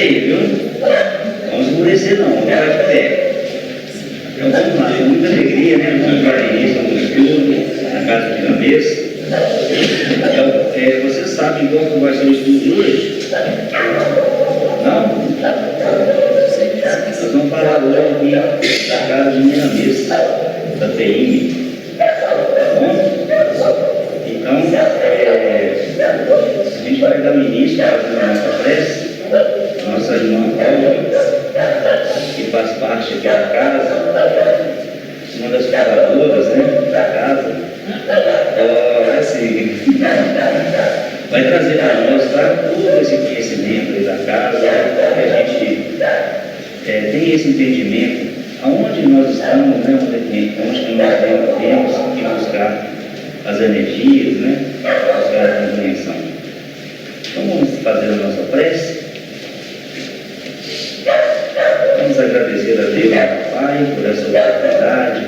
aí, viu? Vamos esmorecer não, vamos ficar de pé. Então vamos lá, com muita alegria, né? Vamos dar início ao estudo na Casa de Milanês. Então, vocês sabem qual que vai ser o estudo de hoje? Não? Nós vamos falar hoje aqui da Casa de Milanês, da TIM. Tá bom? Então, a gente vai dar o início fazendo a nossa prece. Nossa irmã Paula, que faz parte aqui da casa, uma das fundadoras, né, da casa, assim, vai trazer para nós, tá, todo esse conhecimento aí da casa, que a gente tem esse entendimento, aonde nós estamos, né, onde nós temos que buscar as energias, né, buscar a compreensão. Então vamos fazer a nossa prece. Vamos agradecer a Deus, nosso Pai, por essa oportunidade,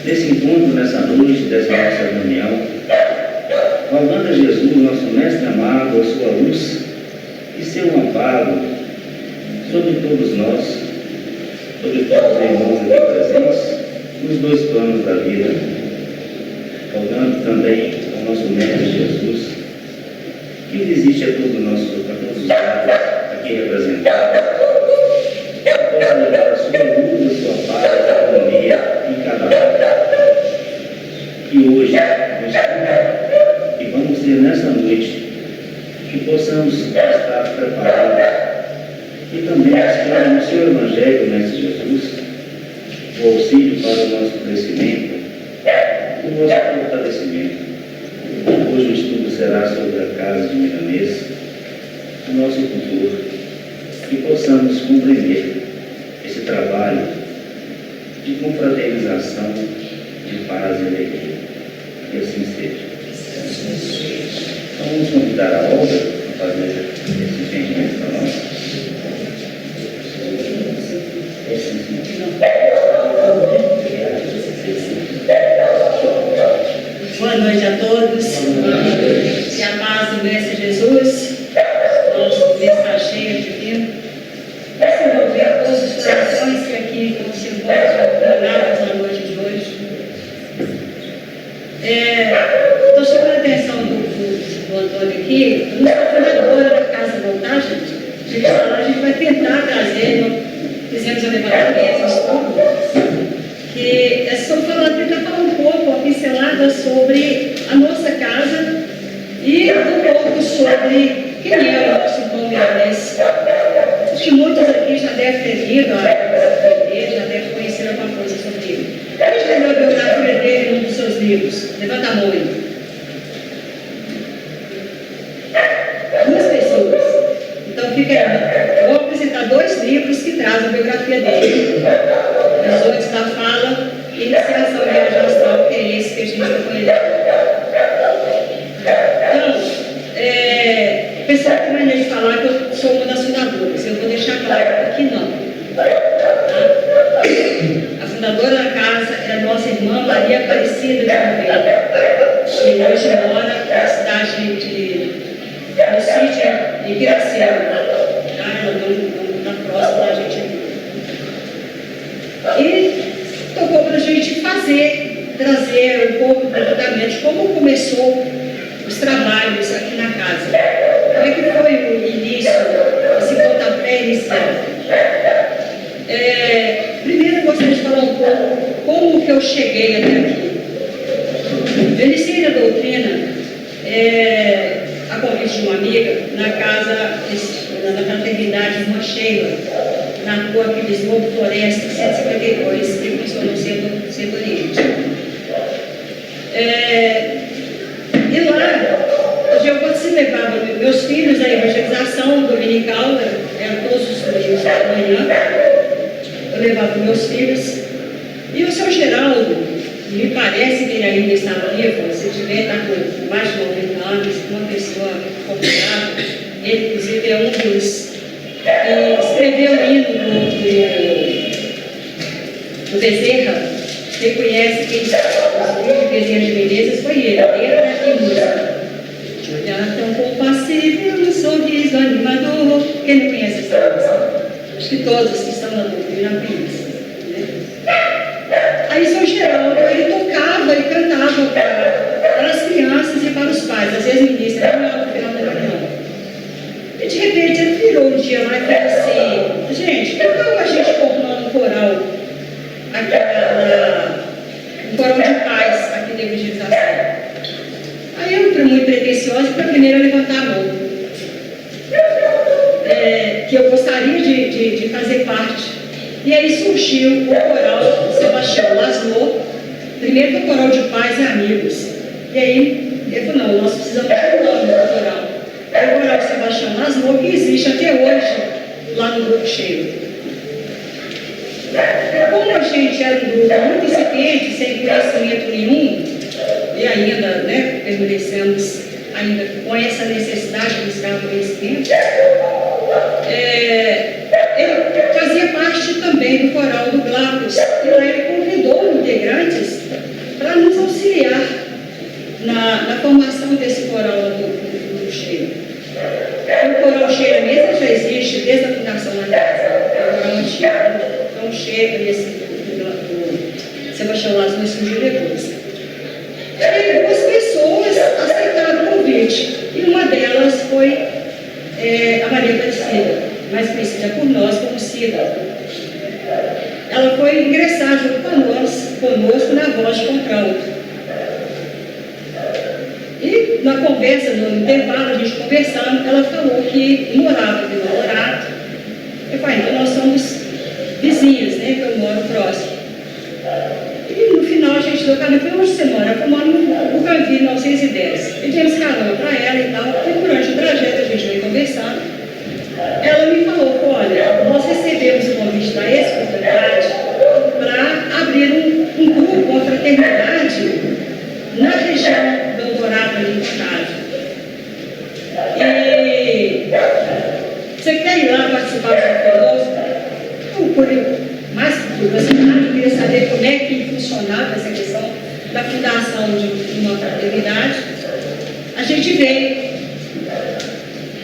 desse encontro nessa noite, dessa nossa reunião, rogando a Jesus, nosso Mestre amado, a sua luz e seu amparo sobre todos nós, sobre todos os irmãos aqui presentes, nos dois planos da vida, rogando também ao nosso Mestre Jesus, que visite a todos os lados aqui representados, possa levar a sua luz, a sua paz, a harmonia em cada um. Que hoje, e vamos ter nessa noite, que possamos estar preparados e também buscar no seu Evangelho, Mestre Jesus, o auxílio para o nosso crescimento, o nosso fortalecimento. Hoje o estudo será sobre a Casa de Milanês, o nosso futuro, que possamos compreender esse trabalho de confraternização, de paz e alegria. Que assim seja. Então vamos convidar a Olga a fazer esse entendimento para nós. Boa noite a todos. Que a paz do Mestre Jesus, nosso mensageiro divino, desenvolver todos os corações que aqui se encontram reunidos na noite de hoje. Estou chamando a atenção do Antônio aqui, eu não sou fundadora da Casa Voltagem. A gente vai tentar trazer, fizemos um levantamento, estudo, que é só tentar falar um pouco, uma pincelada sobre a nossa casa e um pouco sobre quem é o nosso irmão Milanês. Acho que muitos aqui já devem ter lido a biografia dele, já devem conhecer alguma coisa sobre ele. A gente leu a biografia dele em um dos seus livros. Levanta a mão aí. 2 pessoas. Então fica aí. Eu vou apresentar 2 livros que trazem a biografia dele. Os outros da fala e iniciação de viagem astral, que é esse que a gente vai conhecer. Então, o pessoal tem maneira de falar que eu sou uma das fundadoras. Eu vou deixar claro aqui não. Tá? A fundadora da casa é a nossa irmã Maria Aparecida de Oliveira, que hoje mora na cidade no sítio de Piracema. Tá? Ela não está próxima da gente aqui. E tocou para a gente trazer um pouco de como começou os trabalhos aqui na casa. Como é que foi o início, esse pontapé inicial? Primeiro eu gostaria de falar um pouco como que eu cheguei até aqui. Eu iniciei a doutrina a convite de uma amiga na casa, na fraternidade Irmã Sheila, na rua Aquiles Lobo Floresta, 152, que funcionou Centro Oriente. E lá, eu participava meus filhos da evangelização dominical, eram todos os domingos da manhã, eu levava meus filhos, e o seu Geraldo, me parece que ele ainda estava vivo, se tiver, está com mais de 90 anos, uma pessoa confiável, ele inclusive é um dos que escreveu o hino do Bezerra. Quem conhece, quem escreveu Bezerra de Menezes foi ele, letra e música. Olhar tão compassível, um sorriso animador, Quem não conhece essa música? Acho que todos que estão na doutrina conhecem, né? Aí São Geraldo, ele tocava e cantava para as crianças e para os pais, às vezes ministra, no final da reunião. E de repente ele virou um dia lá e falou assim: gente, que tal a gente formar um coral um coral de paz aqui na evangelização? Aí eu, muito pretensiosa, fui a primeira a levantar a mão. Que eu gostaria de fazer parte. E aí surgiu o coral Sebastião Laslo, primeiro foi o coral de pais e amigos. E aí ele falou: não, nós precisamos de um nome do coral. É o coral Sebastião Laslo, que existe até hoje lá no Grupo Cheio. Como a gente era um grupo muito incipiente, sem conhecimento nenhum, e ainda, né, permanecemos ainda com essa necessidade de buscar conhecimento, ele fazia parte também do coral do Glaucus, e lá ele convidou integrantes para nos auxiliar na formação desse coral do Cheio. O coral Cheio mesmo já existe desde a fundação da casa, é o coral antigo. Então chega o Sebastião Laslo surgiu depois. E duas pessoas aceitaram o convite, e uma delas foi a Maria Aparecida, mais conhecida por nós como Cida. Ela foi ingressar junto conosco na voz de contralto. E na conversa, no intervalo, a gente conversando, ela falou que morava em Vila Horato. Eu falei: então nós somos vizinhos, né, que eu moro próximo. E no final a gente deu carona. Eu falei: onde você mora? Eu moro no Bucanvi, 910. Pedimos carona para ela e tal. E durante o trajeto a gente veio conversando. Ela me falou: olha, nós recebemos o convite da ex-comunidade para abrir um grupo, uma fraternidade na região do Eldorado, ali em Otávio. E você quer ir lá participar conosco? Mais curiosidade, eu queria saber como é que funcionava essa questão da fundação de uma fraternidade. A gente veio.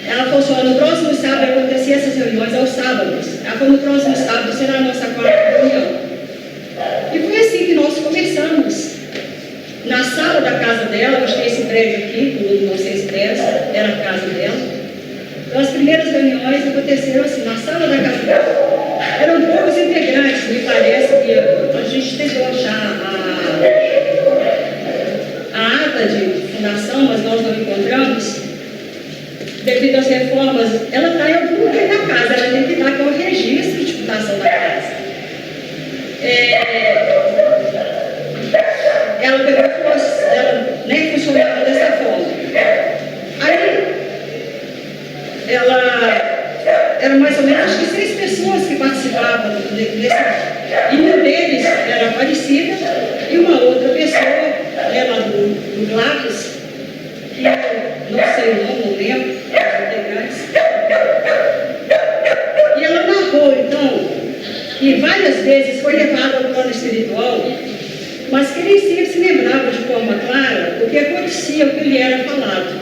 Ela falou assim: no próximo sábado acontecia essas reuniões aos sábados. Ela falou: no próximo sábado será a nossa quarta reunião. E foi assim que nós começamos. Na sala da casa dela, acho que esse prédio aqui, do 910, era a casa dela. Então as primeiras reuniões aconteceram assim, na sala da casa dela. Eram poucos integrantes, me parece que a gente tentou achar a ata de fundação, mas nós não encontramos. Devido às reformas, ela está em algum lugar da casa, ela tem que dar que é o registro de fundação da casa. Ela pegou e falou, ela nem funcionava dessa forma. Aí, eram mais ou menos, acho que 6 pessoas que participavam desse. E um deles era Aparecida e uma outra pessoa, ela do Glaucus, que eu não sei o nome, não lembro, os integrantes. E ela narrou, então, que várias vezes foi levada ao plano espiritual, mas que nem sempre se lembrava de forma clara o que acontecia, o que lhe era falado.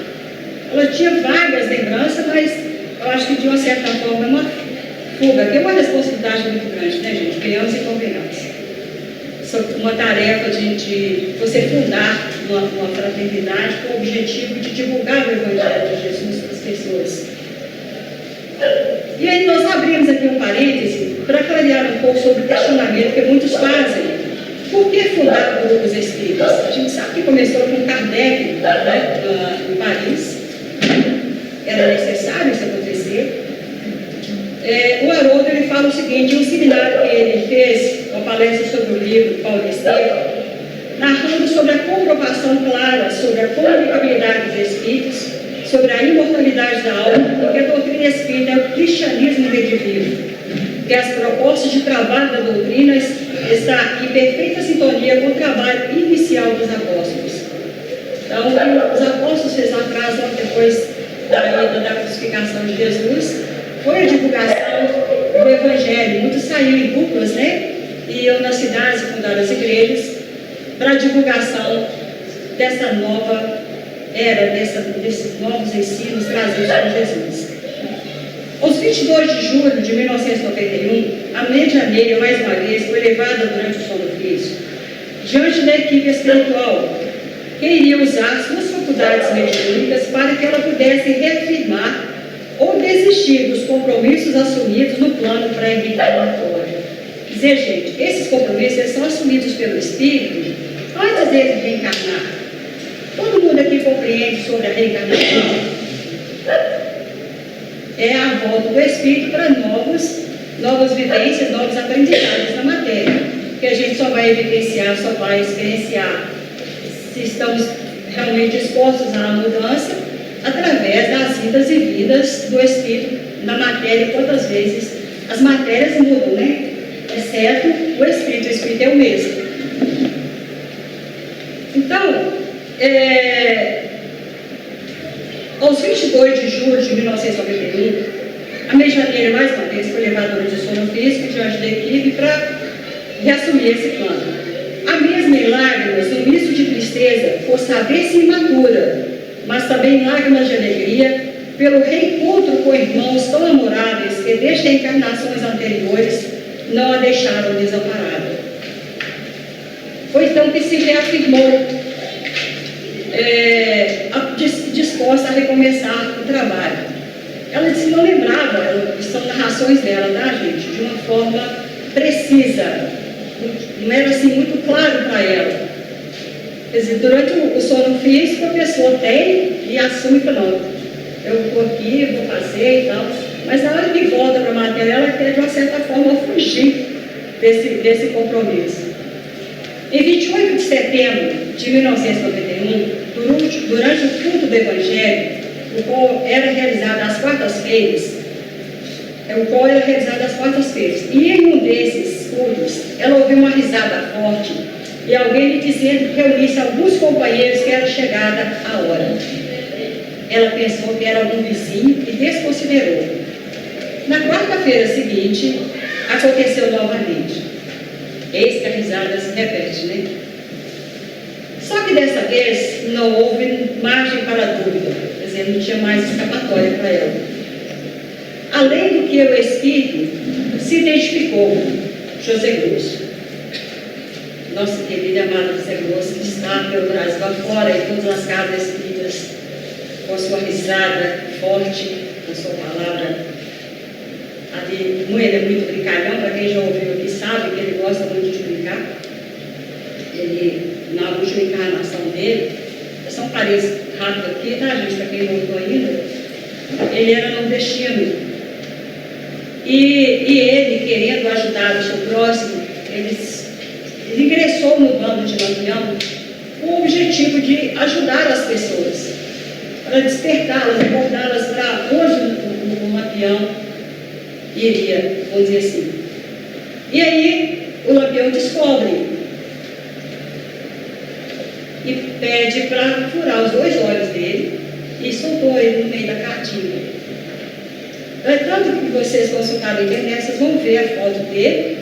Ela tinha várias lembranças, mas eu acho que de uma certa forma é uma fuga, que é uma responsabilidade muito grande, né, gente? Criamos e convenhamos. Uma tarefa de você fundar uma fraternidade com o objetivo de divulgar o Evangelho de Jesus para as pessoas. E aí nós abrimos aqui um parêntese para clarear um pouco sobre o questionamento que muitos fazem. Por que fundar grupos espíritas? A gente sabe que começou com Kardec, né, em Paris. Era necessário isso acontecer. O Haroldo ele fala o seguinte: um seminário que ele fez, uma palestra sobre o livro de Paulo Estevam, narrando sobre a comprovação clara sobre a comunicabilidade dos espíritos, sobre a imortalidade da alma, porque a doutrina espírita é o cristianismo redivivo, que as propostas de trabalho da doutrina está em perfeita sintonia com o trabalho inicial dos apóstolos. Então, o que os apóstolos fez lá atrás, logo depois da crucificação de Jesus, foi a divulgação do Evangelho. Muitos saíram em duplas, né? E iam nas cidades e fundaram as igrejas para a divulgação dessa nova era, desses novos ensinos trazidos por Jesus. Aos 22 de julho de 1991, a medianeira, mais uma vez, foi levada durante o sono físico diante da equipe espiritual, que iria usar suas faculdades mediúnicas para que ela pudesse reafirmar ou desistir dos compromissos assumidos no plano pré-reencarnatório. Quer dizer, gente, esses compromissos eles são assumidos pelo Espírito antes dele reencarnar. Todo mundo aqui compreende sobre a reencarnação? É a volta do Espírito para novas vivências, novos aprendizados na matéria, que a gente só vai evidenciar, só vai experienciar se estamos realmente expostos à mudança através das idas e vindas do Espírito na matéria, quantas vezes as matérias mudam, né? Exceto o Espírito é o mesmo. Então, aos 22 de julho de 1991, a medianeira, mais uma vez, foi levada durante o sono físico diante da equipe para reassumir esse plano. A mesma em lágrimas, no misto de tristeza, por saber-se imatura, mas também lágrimas de alegria, pelo reencontro com irmãos tão amoráveis que, desde encarnações anteriores, não a deixaram desamparada. Foi então que se reafirmou, disposta a recomeçar o trabalho. Ela disse que não lembrava, são narrações dela, tá, gente? De uma forma precisa, não era assim muito claro para ela. Quer dizer, durante o sono físico, a pessoa tem e assume e fala, não, eu estou aqui, vou fazer e tal. Mas na hora que volta para a matéria, ela quer, de uma certa forma, fugir desse compromisso. Em 28 de setembro de 1991, durante o culto do Evangelho, o qual era realizado às quartas-feiras, e em um desses cultos, ela ouviu uma risada forte e alguém lhe dizendo que reunisse alguns companheiros que era chegada a hora. Ela pensou que era algum vizinho e desconsiderou. Na quarta-feira seguinte, aconteceu novamente. Eis que a risada se repete, né? Só que dessa vez não houve margem para dúvida, quer dizer, não tinha mais escapatória para ela. Além do que o Espírito se identificou, José Grosso, nosso querido e amado José Grosso, que está pelo Brasil afora em todas as casas espíritas, com a sua risada forte, com a sua palavra. Ele é muito brincalhão, para quem já ouviu aqui sabe que ele gosta muito de brincar. Ele, na última encarnação dele, só um parênteses rápido aqui, tá, gente, para quem não ouviu ainda, ele era nordestino. E ele, querendo ajudar o seu próximo, ele ingressou no bando de Lampião com o objetivo de ajudar as pessoas, para despertá-las, acordá-las para onde o Lampião iria, vamos dizer assim. E aí o Lampião descobre e pede para furar os dois olhos dele e soltou ele no meio da cartilha. Tanto que vocês consultarem na internet, vocês vão ver a foto dele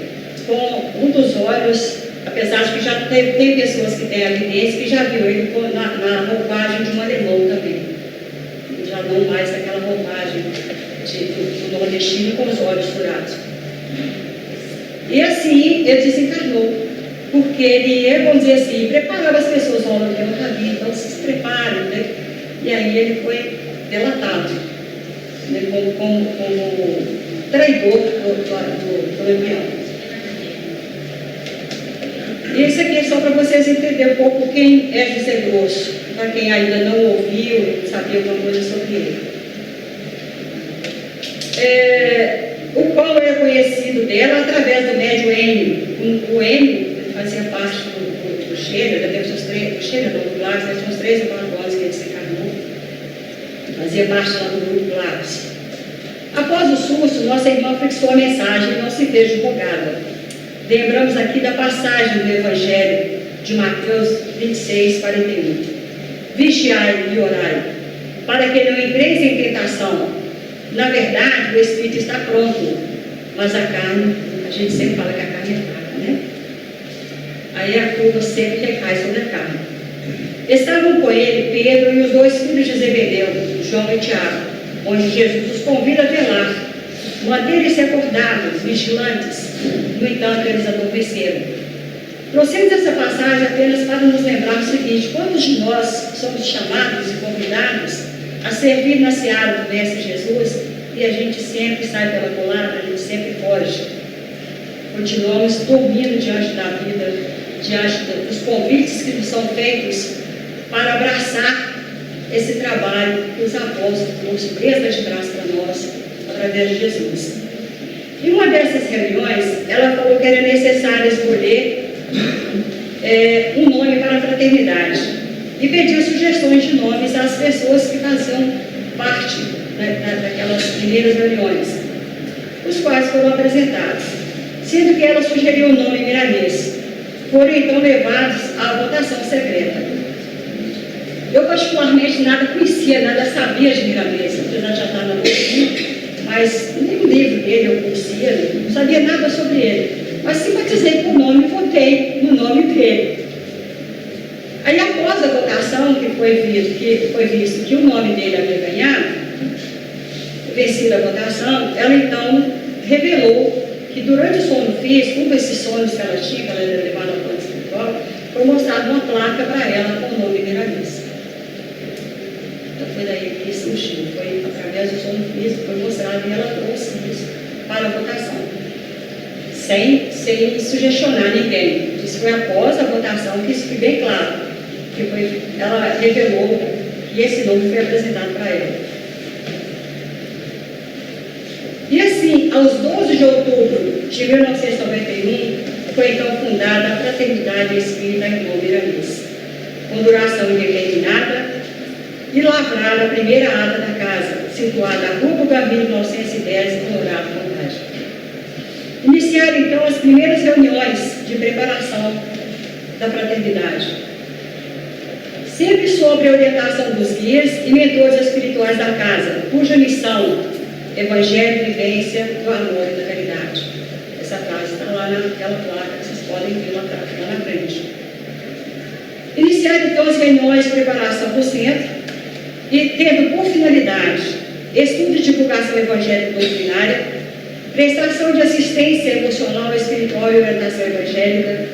com um dos olhos, apesar de que já tem pessoas que têm evidência que já viu ele na roupagem de um alemão também. Já não mais naquela roupagem do nordestino com os olhos furados. E assim ele desencarnou, porque ele ia, vamos dizer assim, preparava as pessoas, olha, eu nunca vi, então se preparem, né? E aí ele foi delatado, né, como traidor do Lampião. Isso aqui é só para vocês entenderem um pouco quem é José Grosso, para quem ainda não ouviu, sabia alguma coisa sobre ele. O qual era conhecido dela através do médium Enio. O Enio fazia parte do Cheira, deve ter uns 3 ou 4 anos que ele se encarnou, fazia parte lá do grupo Lápis. Após o susto, nossa irmã fixou a mensagem e não se fez divulgada. Lembramos aqui da passagem do Evangelho de Mateus 26, 41. Vigiai e orai, para que não entreis em tentação. Na verdade, o Espírito está pronto, mas a carne, a gente sempre fala que a carne é fraca, né? Aí a culpa sempre recai sobre a carne. Estavam com ele Pedro e os 2 filhos de Zebedeu, João e Tiago, onde Jesus os convida a velar, manterem-se acordados, vigilantes. No entanto, eles adormeceram. Trouxemos essa passagem apenas para nos lembrar o seguinte: quantos de nós somos chamados e convidados a servir na seara do Mestre Jesus e a gente sempre sai pela culatra, a gente sempre foge? Continuamos dormindo diante da vida, diante dos convites que nos são feitos para abraçar esse trabalho que os apóstolos trouxeram desde de trás para nós, através de Jesus. Em uma dessas reuniões, ela falou que era necessário escolher um nome para a fraternidade e pediu sugestões de nomes às pessoas que faziam parte daquelas primeiras reuniões, os quais foram apresentados, sendo que ela sugeriu o nome Miramês. Foram então levados à votação secreta. Eu particularmente nada conhecia, nada sabia de Miramês, apesar de já estar na boca, mas nem o livro dele eu conhecia, não sabia nada sobre ele. Mas simpatizei com o nome e votei no nome dele. Aí, após a votação, que foi visto que o nome dele havia ganhado, vencida a votação, ela então revelou que durante o sono físico, um desses sonhos que ela tinha, que ela era levada ao plano espiritual, foi mostrada uma placa para ela com o nome Miramês. Então foi daí que surgiu, foi através do sono físico, foi mostrado e ela trouxe isso para a votação. Sem sugestionar ninguém. Isso foi após a votação que isso foi bem claro. Ela revelou que esse nome foi apresentado para ela. E assim, aos 12 de outubro de 1991, foi então fundada a Fraternidade Espírita Irmão Miramês, com duração indeterminada, e lavrada a primeira ata da casa, situada na Rua Bugambi, 910, em Colorado, Contagem. Iniciaram então as primeiras reuniões de preparação da fraternidade, sempre sob a orientação dos guias e mentores espirituais da casa, cuja missão: Evangelho, vivência do amor e da caridade. Essa frase está lá naquela placa que vocês podem ver lá na frente. Iniciaram então as reuniões de preparação do centro e tendo por finalidade estudo e divulgação evangélica doutrinária, prestação de assistência emocional, espiritual e orientação evangélica,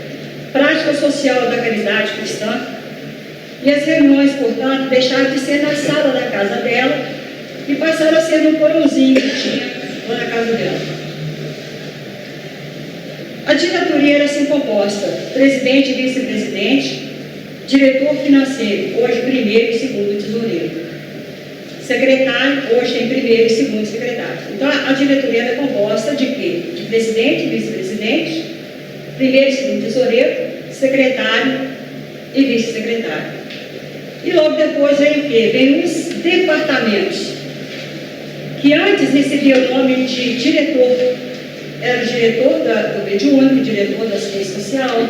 prática social da caridade cristã. E as reuniões, portanto, deixaram de ser na sala da casa dela e passaram a ser no porãozinho que tinha lá na casa dela. A diretoria era assim composta: presidente e vice-presidente, diretor financeiro, hoje primeiro e segundo tesoureiro, secretário, hoje tem primeiro e segundo secretário. Então a diretoria era composta de quê? De presidente, vice-presidente, primeiro e segundo tesoureiro, secretário e vice-secretário. E logo depois vem o quê? Vem os departamentos, que antes recebia o nome de diretor. Era o diretor do mediúnico, diretor da assistência social.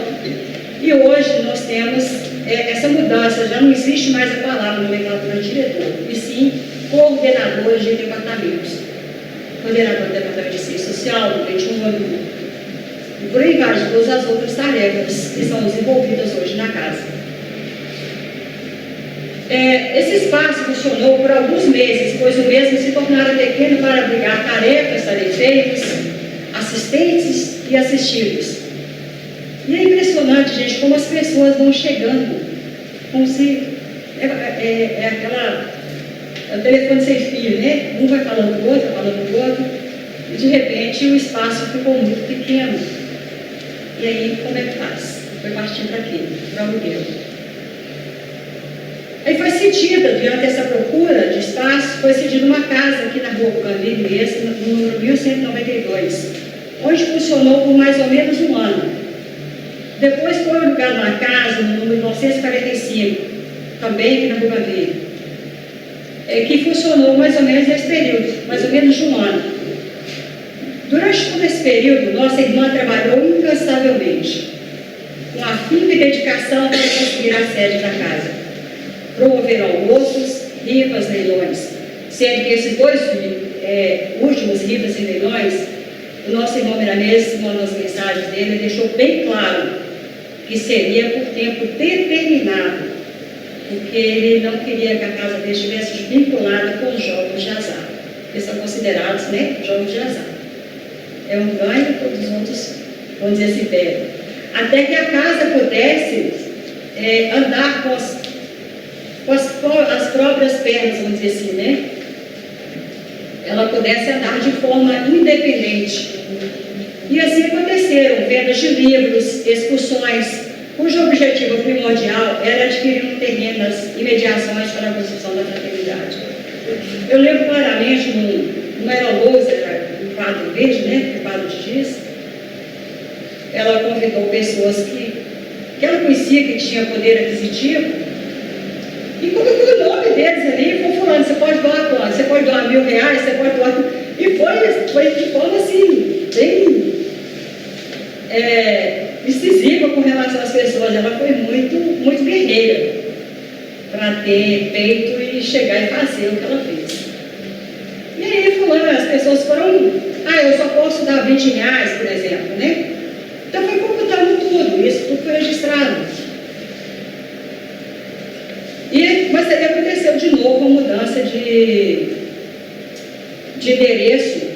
E hoje nós temos essa mudança, já não existe mais a palavra nomenclatura de diretor, e sim coordenadores de departamentos. Coordenador do departamento de assistência social, do mediúnico, e por aí vai, de todas as outras tarefas que são desenvolvidas hoje na casa. Esse espaço funcionou por alguns meses, pois o mesmo se tornara pequeno para abrigar tarefas, tarefeiros, assistentes e assistidos. E é impressionante, gente, como as pessoas vão chegando, como se é o telefone sem fio, né? Um vai falando do outro, falando do outro, e de repente o espaço ficou muito pequeno. E aí, como é que faz? Foi partir para quê? Para o aluguel. Aí foi cedida, diante dessa procura de espaço, foi cedida uma casa aqui na Rua Bugambi mesmo, no número 1192, onde funcionou por mais ou menos um ano. Depois foi alugada uma casa no número 945, também aqui na Rua Bugambi, que funcionou mais ou menos nesse período, mais ou menos de um ano. Durante todo esse período, nossa irmã trabalhou incansavelmente, com afinco e dedicação para conseguir a sede da casa. Promover almoços, rifas, leilões, sendo que esses dois últimos rifas e leilões, o nosso irmão Miramês, uma das mensagens dele, deixou bem claro que seria por tempo determinado, porque ele não queria que a casa dele estivesse vinculada com jogos de azar. eles são considerados, né, jogos de azar. É um ganho, todos os outros, vamos dizer assim, perdem. Até que a casa pudesse andar com as próprias pernas, vamos dizer assim, né? Ela pudesse andar de forma independente. E assim aconteceram vendas de livros, excursões, cujo objetivo primordial era adquirir um terreno nas imediações para a construção da fraternidade. Eu lembro claramente, não era lousa, era um quadro verde, né? Um quadro de giz. Ela convidou pessoas que ela conhecia, que tinha poder aquisitivo, e colocou o nome deles ali, e falou: fulano, você pode doar quanto? Você pode doar R$1.000, você pode doar... E foi de forma assim, bem decisiva com relação às pessoas. Ela foi muito, muito guerreira para ter peito e chegar e fazer o que ela fez. E aí, fulano, as pessoas foram... eu só posso dar R$20, por exemplo, né? Então foi computando tudo, isso tudo foi registrado. Mas aí aconteceu de novo uma mudança de endereço.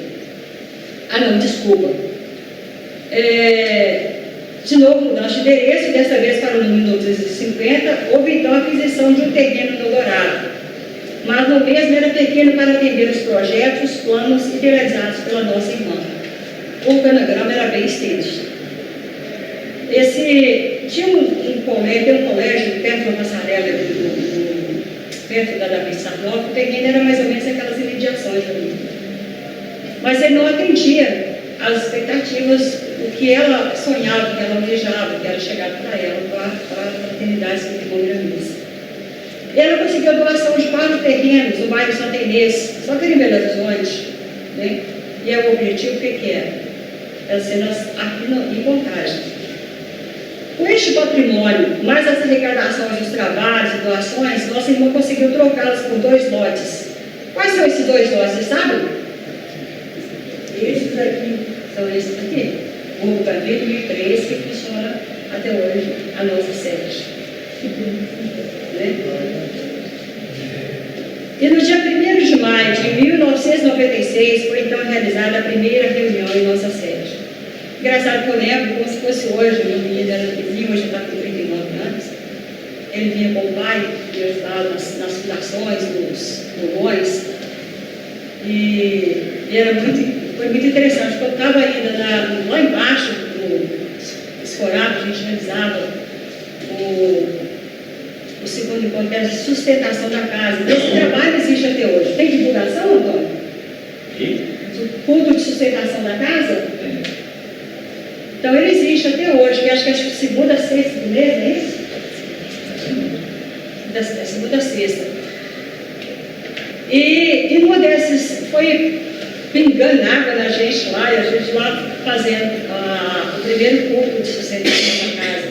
De novo mudança de endereço, dessa vez para o número 1250, houve então a aquisição de um terreno no Dourado. Mas no mesmo era pequeno para atender os projetos, planos idealizados pela nossa irmã. O organograma era bem extenso. Tinha um colégio perto da passarela, perto da Davi Sarnoff. O terreno era mais ou menos aquelas imediações ali. Mas ele não atendia às expectativas, o que ela sonhava, o que ela almejava, que era chegar para ela, para a fraternidade que ficou Miramês. E ela conseguiu a doação de 4 terrenos no bairro Santa Inês, só que em Belo Horizonte, né? E o objetivo, o que era? Era ser aqui em Contagem. Com este patrimônio, mais as arrecadações dos trabalhos e doações, nossa irmã conseguiu trocá-las por 2 lotes. Quais são esses 2 lotes, vocês sabem? Esses aqui. São esses aqui. O Hugo Gabriel 2003, que funciona até hoje a nossa sede. Né? E no dia 1º de maio de 1996 foi então realizada a primeira reunião em nossa sede. Engraçado que eu lembro como se fosse hoje. Meu menino era vizinho, hoje está com 39 anos. Ele vinha com o pai, me ajudava nas fundações, nos fogões. E foi muito interessante, porque eu estava ainda lá embaixo, no escorado, a gente realizava o segundo encontro, que era de sustentação da casa. Esse trabalho existe até hoje. Tem divulgação, Antônio? O culto de sustentação da casa? Então ele existe até hoje, que acho que é segunda, sexta do mês, é isso? Segunda, sexta. E numa dessas foi pingando água na gente lá, e a gente lá fazendo o primeiro culto de sustentação da casa,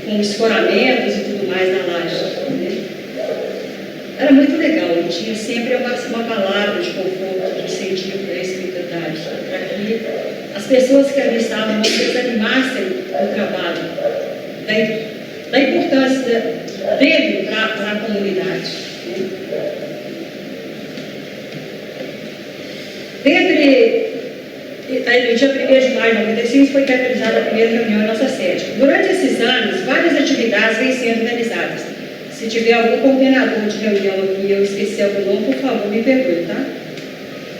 com escoramentos e tudo mais na laje. Né? Era muito legal, e tinha sempre uma palavra de conforto, de incentivo para a espiritualidade, para que as pessoas que ali estavam não desanimassem do trabalho, da importância dele para a comunidade. No dia 1º de maio de 1995 foi realizada a primeira reunião em nossa sede. Durante esses anos, várias atividades vêm sendo realizadas. Se tiver algum coordenador de reunião aqui e eu esqueci algum nome, por favor, me perdoe, tá?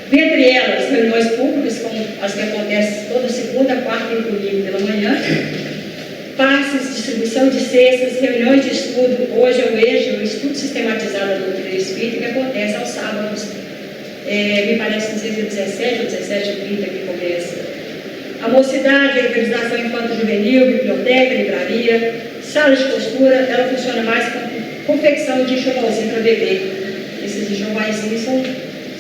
Dentre elas, reuniões públicas, como as que acontecem toda segunda, quarta e domingo pela manhã, passes, distribuição de cestas, reuniões de estudo. Hoje é o EJA, o Estudo Sistematizado da Doutrina Espírita, que acontece aos sábados. Me parece que não sei se é 17 ou 17h30 que começa. A mocidade, a organização infanto-juvenil, biblioteca, livraria, sala de costura, ela funciona mais com confecção de enxovalzinho para bebê. Esses enxovalzinhos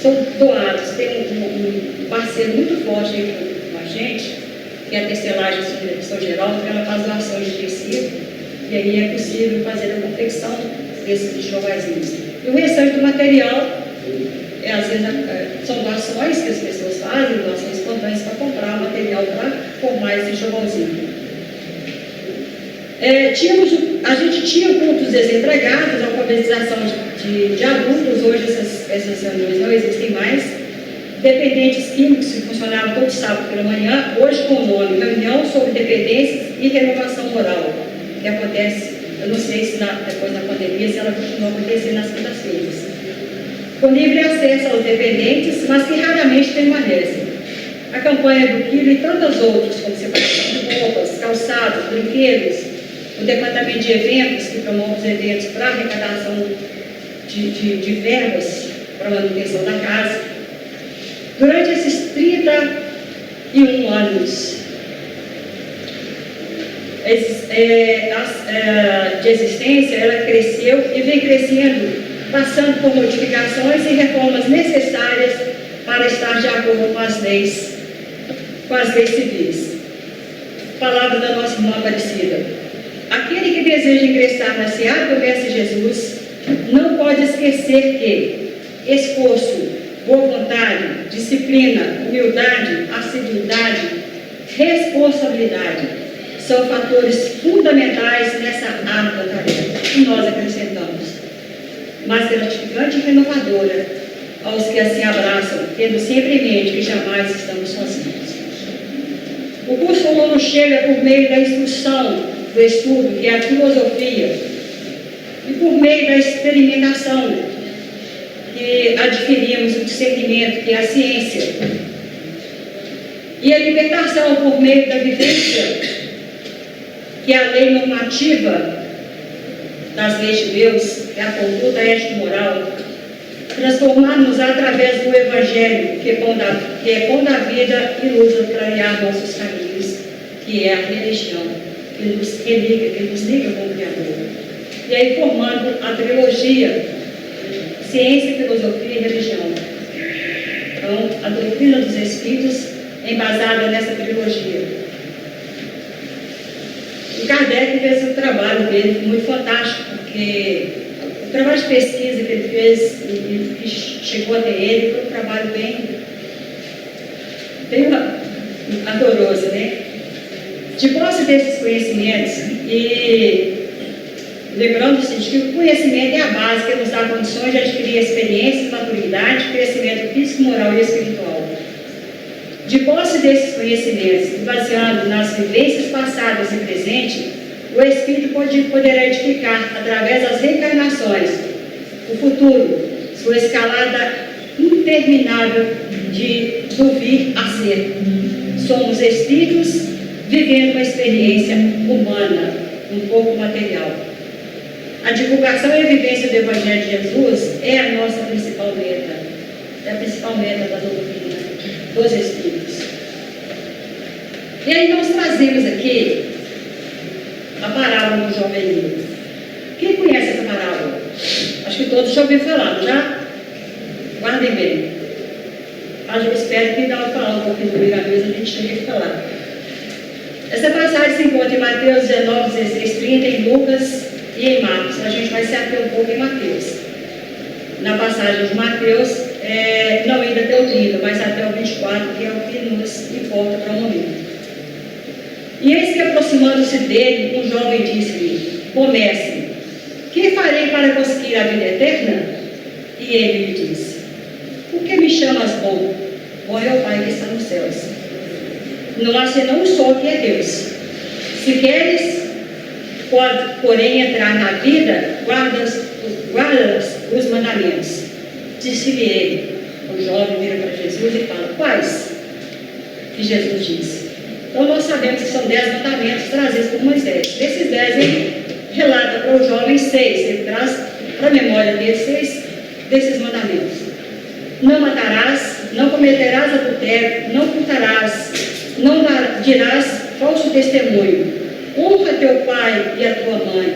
são doados. Tem um parceiro muito forte aí com a gente, que é a Tecelagem São Geraldo, que ela faz doações de tecido, e aí é possível fazer a confecção desses enxovalzinhos. E o restante do material, às vezes, são doações que as pessoas fazem, doações espontâneas para comprar material para formar esse enxovalzinho. A gente tinha cultos desempregados, ao alfabetização de adultos, hoje essas reuniões não existem mais. Dependentes químicos, que funcionavam todo sábado pela manhã, hoje com o nome Reunião sobre Dependências e Renovação Moral, que acontece, eu não sei se depois da pandemia, se ela continua acontecendo nas quintas-feiras. Com livre acesso aos dependentes, mas que raramente permanecem. A campanha do Quilo e tantas outras, como separação de roupas, calçados, brinquedos, o departamento de eventos, que promove os eventos para arrecadação de verbas para a manutenção da casa. Durante esses 31 anos de existência, ela cresceu e vem crescendo, passando por modificações e reformas necessárias para estar de acordo com as leis civis. Palavra da nossa irmã Aparecida. Aquele que deseja ingressar na seara do Mestre Jesus não pode esquecer que esforço, boa vontade, disciplina, humildade, assiduidade, responsabilidade são fatores fundamentais nessa árdua tarefa. E nós acrescentamos, mas gratificante e renovadora aos que assim abraçam, tendo sempre em mente que jamais estamos sozinhos. O curso aluno chega por meio da instrução, do estudo, que é a filosofia, e por meio da experimentação, que adquirimos o discernimento, que é a ciência, e a libertação por meio da vivência, que é a lei normativa das leis de Deus, que é a conduta ético-moral, transformar-nos através do Evangelho, que é pão da vida e luz a clarear nossos caminhos, que é a religião, que nos liga com o Criador. E aí formando a trilogia, ciência, filosofia e religião. Então, a doutrina dos Espíritos é embasada nessa trilogia. E Kardec fez o trabalho dele muito fantástico, porque o trabalho de pesquisa que ele fez e que chegou até ele foi um trabalho bem adoroso, né? De posse desses conhecimentos e lembrando-se de que o conhecimento é a base que nos dá condições de adquirir experiência, maturidade, crescimento físico, moral e espiritual. De posse desses conhecimentos e baseando nas vivências passadas e presentes, o Espírito poderá edificar, através das reencarnações, o futuro, sua escalada interminável do vir a ser. Somos espíritos vivendo uma experiência humana, um pouco material. A divulgação e a vivência do Evangelho de Jesus é a nossa principal meta, é a principal meta da doutrina dos Espíritos. E aí nós trazemos aqui a parábola do jovem rico. Quem conhece essa parábola? Acho que todos já ouviram falar, não já? Guardem bem. Mas eu espero que, ao falar um pouquinho do Miramês, a gente chegue a falar. Essa passagem se encontra em Mateus 19, 16, 30, em Lucas e em Marcos. A gente vai se ater um pouco em Mateus. Na passagem de Mateus, não ainda até o 30, mas até o 24, que é o que nos importa para o momento. E eis que, aproximando-se dele, um jovem disse-lhe: Bom mestre, que farei para conseguir a vida eterna? E ele lhe disse: Por que me chamas bom? Bom é o Pai que está nos céus. Não há senão um só, que é Deus. Se queres, porém, entrar na vida, guardas os mandamentos. Disse-lhe ele. O jovem vira para Jesus e fala: Quais? E Jesus disse. Então nós sabemos que são 10 mandamentos trazidos por Moisés. Desses 10 ele relata para o jovem 6. Ele traz para a memória dele 6 desses mandamentos. Não matarás, não cometerás adultério, não furtarás, não dirás falso testemunho. Honra teu pai e a tua mãe,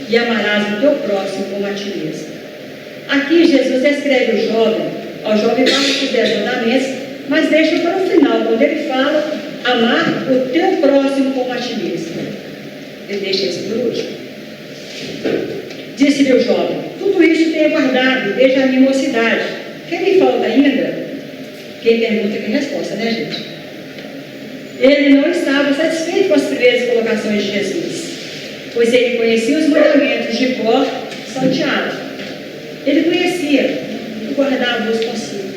e amarás o teu próximo como a ti mesmo. Aqui Jesus descreve ao jovem fala os 10 mandamentos, mas deixa para o final, quando ele fala amar o teu próximo como a ti mesmo. Ele deixa isso por último. Disse-lhe o jovem: Tudo isso tenho guardado desde a minha mocidade. O que me falta ainda? Quem pergunta tem resposta, né, gente? Ele não estava satisfeito com as primeiras colocações de Jesus, pois ele conhecia os mandamentos de cor, São Tiago. Ele conhecia o guarda-voz consigo.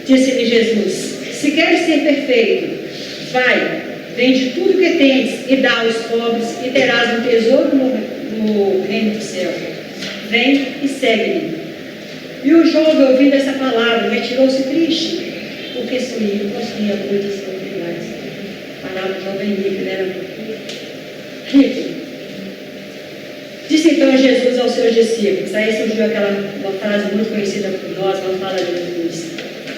Disse-lhe Jesus: se queres ser perfeito, vai, vende tudo que tens e dá aos pobres, e terás um tesouro no reino do céu. Vem e segue-me. E o jovem, ouvindo essa palavra, retirou-se triste, porque possuía muitas propriedades. A palavra do jovem rico, ele era rico. Disse então Jesus aos seus discípulos, aí surgiu uma frase muito conhecida por nós, quando fala de Jesus: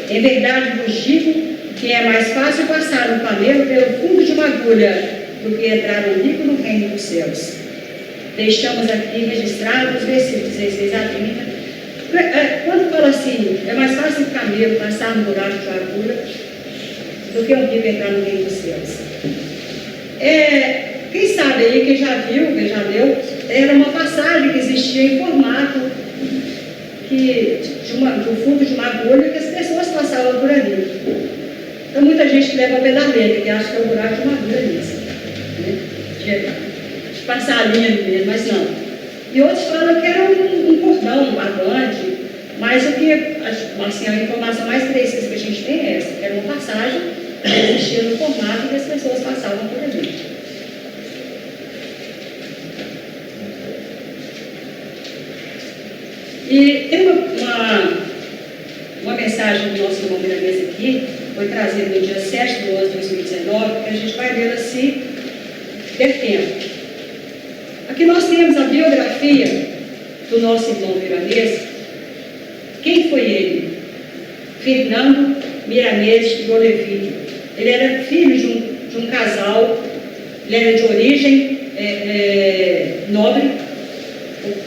em verdade vos digo que é mais fácil passar um camelo pelo fundo de uma agulha do que entrar um rico no reino dos céus. Deixamos aqui registrados os versículos 16 a 30. Quando fala assim, é mais fácil um camelo passar no buraco de uma agulha do que um rico entrar no reino dos céus. Quem sabe aí, quem já viu, quem já leu, era uma passagem que existia em formato do fundo de uma agulha, que as pessoas passavam por ali. Então muita gente leva a pé da letra, que acha que é o buraco de uma agulha nisso, né? De passar a linha mesmo, mas não. E outros falam que era um cordão, um barbante, mas o que, assim, a informação mais precisa que a gente tem é essa, que era uma passagem que existia no formato que as pessoas passavam por ali. E tem uma mensagem do nosso irmão Milanês aqui, foi trazida no dia 7 de 11 de 2019, que a gente vai ler assim, ter tempo. Aqui nós temos a biografia do nosso irmão Milanês. Quem foi ele? Fernando Milanês de Oliveira. Ele era filho de um casal, ele era de origem nobre.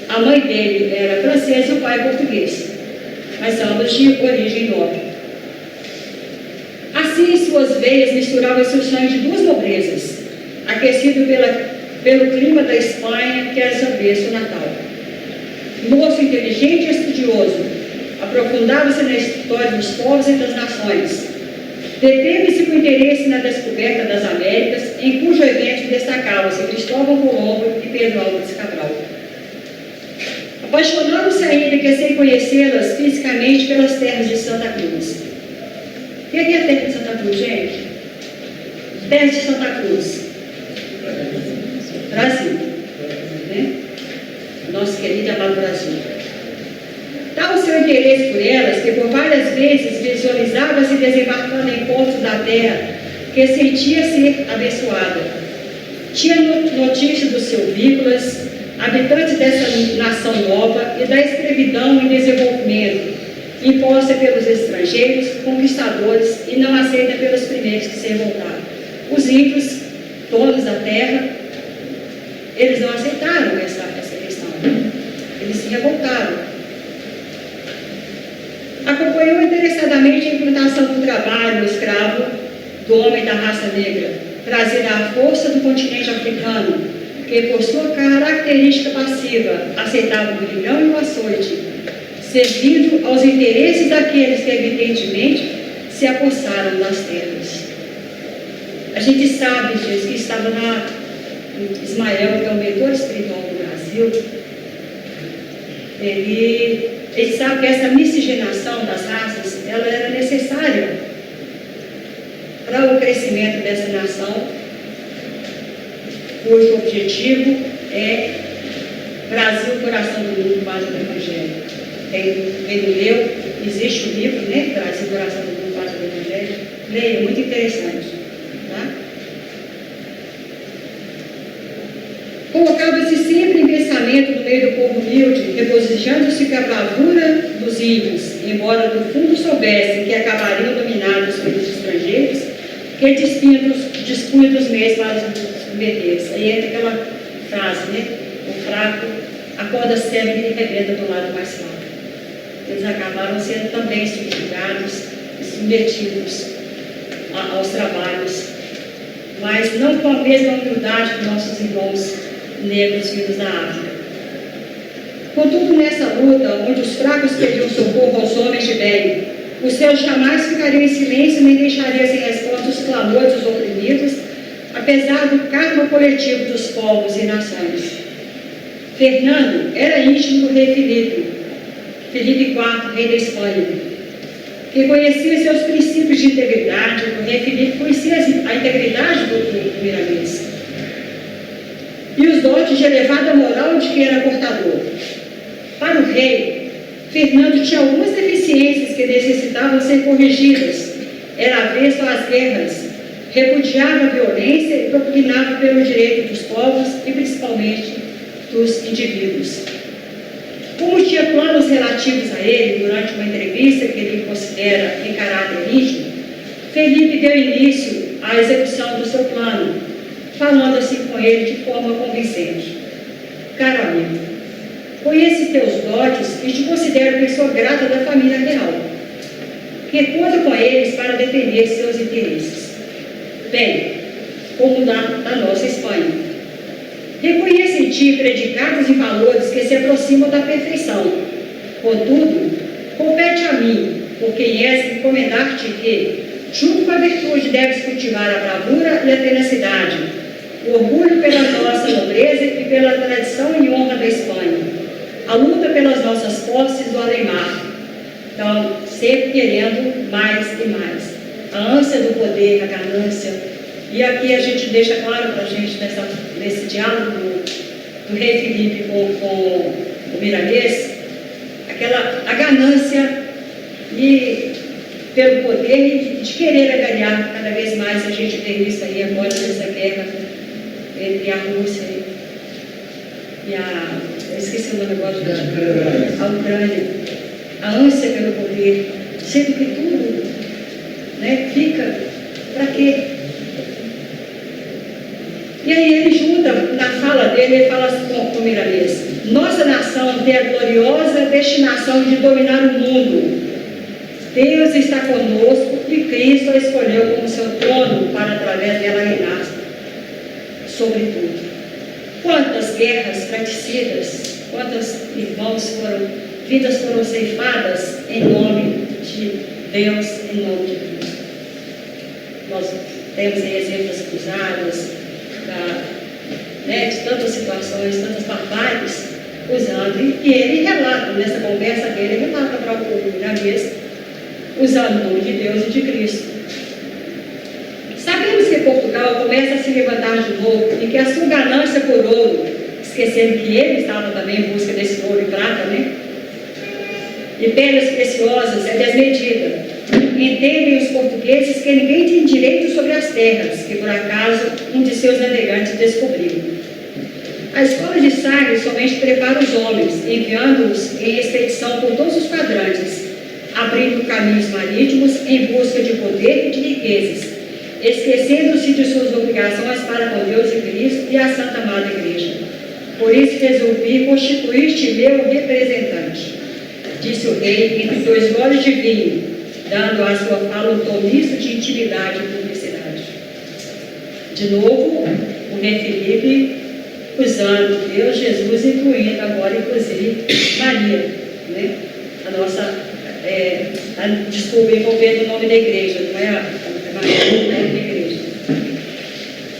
A mãe dele era francesa e o pai português, mas ambos tinham origem nobre. Assim, em suas veias misturavam-se os sangue de duas nobrezas, aquecido pelo clima da Espanha, que era seu berço natal. Moço inteligente e estudioso, aprofundava-se na história dos povos e das nações. Deteve-se com interesse na descoberta das Américas, em cujo evento destacavam-se Cristóvão Colombo e Pedro Álvares Cabral. Apaixonaram-se ainda que sem conhecê-las fisicamente pelas terras de Santa Cruz. O que é a terra de Santa Cruz, gente? Terra de Santa Cruz. Brasil. Né? Nosso querido e amado Brasil. Tal o seu interesse por elas, que por várias vezes visualizava-se desembarcando em portos da terra que sentia ser abençoada. Tinha notícia dos silvícolas, habitantes dessa nação nova e da escravidão em desenvolvimento, imposta pelos estrangeiros, conquistadores e não aceita pelos primeiros que se revoltaram. Os índios, donos da terra, eles não aceitaram essa questão. Eles se revoltaram. Acompanhou interessadamente a implantação do trabalho escravo do homem da raça negra, trazida à força do continente africano, que por sua característica passiva aceitava o grilhão e o açoite, servindo aos interesses daqueles que evidentemente se apossaram das terras. A gente sabe, gente, que estava Ismael, que é o mentor espiritual do Brasil, ele sabe que essa miscigenação das raças, ela era necessária para o crescimento dessa nação, cujo objetivo é Brasil, coração do mundo, base do Evangelho. Quem leu, existe o livro, né? Brasil, coração do mundo, base do Evangelho. Leia, muito interessante. Tá? Colocava-se sempre em pensamento no meio do povo humilde, regozijando-se com a bravura dos índios, embora do fundo soubessem que acabariam dominados pelos estrangeiros, que dispunham dos meios para submeter-se. Aí entra aquela frase, né? O fraco acorda sempre e rebenta do lado mais fraco. Eles acabaram sendo também subjugados e submetidos aos trabalhos, mas não com a mesma humildade que nossos irmãos negros vindos da África. Contudo, nessa luta, onde os fracos pediam socorro aos homens de bem, os seus jamais ficariam em silêncio nem deixariam sem resposta os clamores dos oprimidos, apesar do karma coletivo dos povos e nações. Fernando era íntimo do rei Felipe IV, rei da Espanha, que conhecia seus princípios de integridade. O rei Felipe conhecia a integridade do Miramês e os dotes de elevada moral de que era portador. Para o rei, Fernando tinha algumas deficiências que necessitavam ser corrigidas. Era avesso às guerras, repudiava a violência e propugnava pelo direito dos povos e principalmente dos indivíduos. Como tinha planos relativos a ele, durante uma entrevista que ele considera em caráter íntimo, Felipe deu início à execução do seu plano, falando assim com ele de forma convincente: caro amigo, conheço teus dotes e te considero pessoa grata da família real, que conta com eles para defender seus interesses, bem como da nossa Espanha. Reconheço em ti predicados e valores que se aproximam da perfeição. Contudo, compete a mim, por quem és, encomendar-te que, junto com a virtude, deves cultivar a bravura e a tenacidade, o orgulho pela nossa nobreza e pela tradição e honra da Espanha, a luta pelas nossas posses do além-mar. Então, sempre querendo mais e mais. A ânsia do poder, a ganância. E aqui a gente deixa claro para a gente, nesse diálogo do rei Felipe com o Miramês, a ganância e pelo poder e de querer ganhar cada vez mais. A gente tem isso aí agora nessa guerra entre a Rússia e eu esqueci o nome agora, a Ucrânia. A ânsia pelo poder, sendo que tudo, né, fica para quê? E aí ele junta, na fala dele, ele fala assim com o Miramês: nossa nação tem a gloriosa destinação de dominar o mundo. Deus está conosco e Cristo a escolheu como seu trono para, através dela, reinar sobre tudo. Quantas guerras fratricidas, quantos vidas foram ceifadas em nome de Deus, em nome de Cristo. Nós temos aí exemplos cruzados, de tantas situações, tantas barbáries, usando, e ele relata, nessa conversa dele, ele relata para o Miramês, usando o nome de Deus e de Cristo. Sabemos que Portugal começa a se levantar de novo e que a sua ganância por ouro, esquecendo que ele estava também em busca desse ouro e prata, né? E pedras preciosas, é desmedida. Entendem os portugueses que ninguém tem direito sobre as terras, que por acaso um de seus navegantes descobriu. A escola de Sagres somente prepara os homens, enviando-os em expedição por todos os quadrantes, abrindo caminhos marítimos em busca de poder e de riquezas, esquecendo-se de suas obrigações para com Deus e Cristo e a Santa Madre Igreja. Por isso resolvi constituir-te meu representante, disse o rei, entre dois goles de vinho, dando à sua fala um tom misto de intimidade e publicidade. De novo, o rei Felipe usando Deus, Jesus, incluindo agora, inclusive, Maria, né? A nossa, desculpa, envolvendo o nome da igreja, não é Maria, o nome da igreja.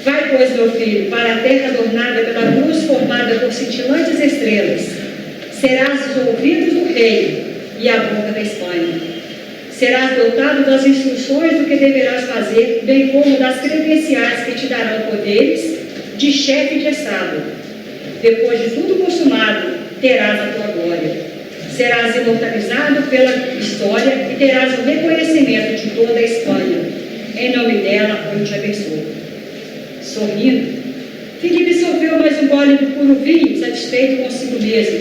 Vai, pois, meu filho, para a terra adornada pela luz formada por cintilantes estrelas. Serás os ouvidos do rei e a boca da Espanha. Serás dotado das instruções do que deverás fazer, bem como das credenciais que te darão poderes de chefe de Estado. Depois de tudo consumado, terás a tua glória. Serás imortalizado pela história e terás o reconhecimento de toda a Espanha. Em nome dela, eu te abençoo. Sorrindo, Felipe sorveu mais um gole do puro vinho, satisfeito consigo mesmo,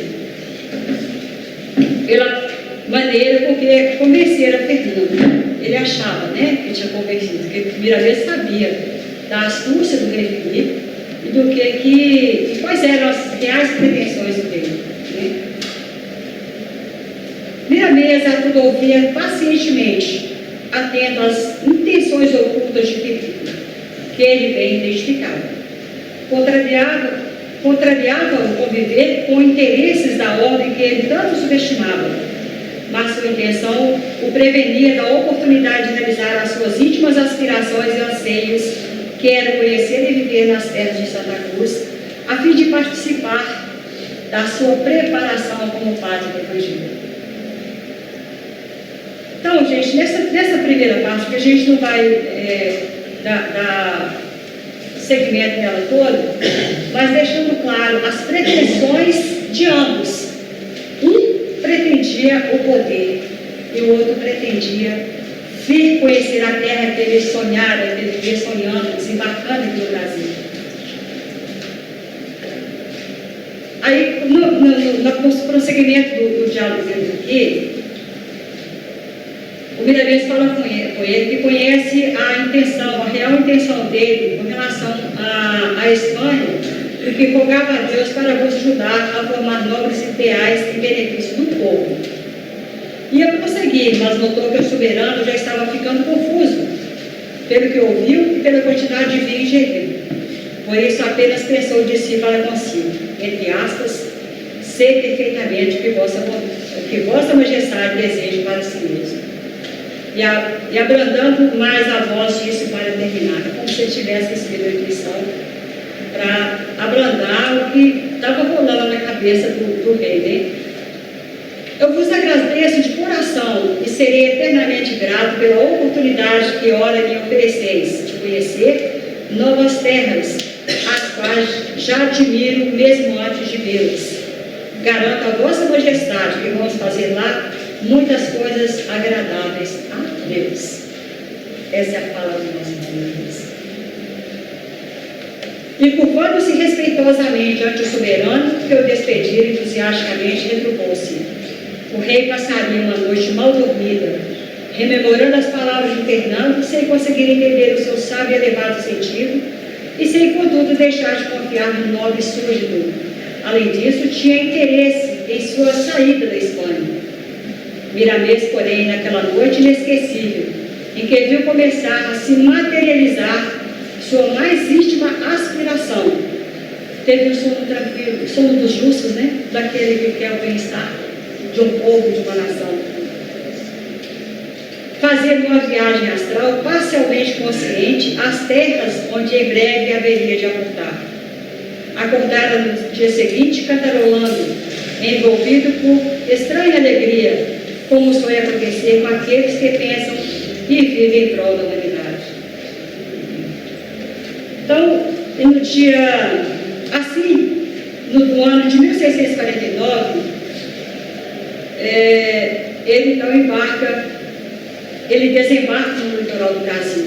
pela maneira com que convencera Fernando. Ele achava, né, que tinha convencido, porque a primeira vez sabia da astúcia do rei Felipe e do que quais eram as reais pretensões do rei, né? Miramês tudo ouvia pacientemente, atento às intenções ocultas de Felipe, que ele bem identificava. Contrariava o conviver com interesses da ordem que ele tanto subestimava, mas sua intenção o prevenia da oportunidade de realizar as suas íntimas aspirações e anseios, que era conhecer e viver nas terras de Santa Cruz, a fim de participar da sua preparação como padre do Evangelho. Então, gente, nessa primeira parte, que a gente não vai dar segmento nela toda, mas deixando claro as pretensões de ambos. Um pretendia o poder e o outro pretendia vir conhecer a terra que ele sonhara, que ele vivia sonhando, desembarcando aqui no Brasil. Aí, no prosseguimento do diálogo aqui, o Miramês fala com ele que conhece a real intenção dele com relação à Espanha, e que rogava a Deus para vos ajudar a formar nobres ideais em benefício do povo. Ia prosseguir, mas notou que o soberano já estava ficando confuso, pelo que ouviu e pela quantidade de vinho ingerido. Por isso apenas pensou de si para consigo, entre aspas, sei perfeitamente o que vossa majestade deseja para si mesmo. E abrandando mais a voz, disse para terminar, como se ele tivesse recebido a intuição, para abrandar o que estava rolando na cabeça do rei, né? Eu vos agradeço de coração e serei eternamente grato pela oportunidade que ora me ofereceis de conhecer novas terras, as quais já admiro mesmo antes de vê-las. Garanto a vossa majestade que vamos fazer lá muitas coisas agradáveis a Deus. Essa é a fala do nosso Deus. E curvando-se respeitosamente ante o soberano, que o despedira entusiasticamente, retrubou-se. O rei passaria uma noite mal dormida, rememorando as palavras de Fernando, sem conseguir entender o seu sábio e elevado sentido, e sem, contudo, deixar de confiar no nobre súdito. Além disso, tinha interesse em sua saída da Espanha. Miramês, porém, naquela noite inesquecível, em que viu começar a se materializar sua mais íntima aspiração, teve um sono tranquilo, o sono dos justos, né? Daquele que quer o bem-estar de um povo, de uma nação. Fazendo uma viagem astral parcialmente consciente às terras onde em breve haveria de acordar. Acordara no dia seguinte cantarolando, envolvido por estranha alegria, como suele acontecer com aqueles que pensam e vivem em prol da humanidade. Então, no dia, assim, no ano de 1649, ele então ele desembarca no litoral do Brasil,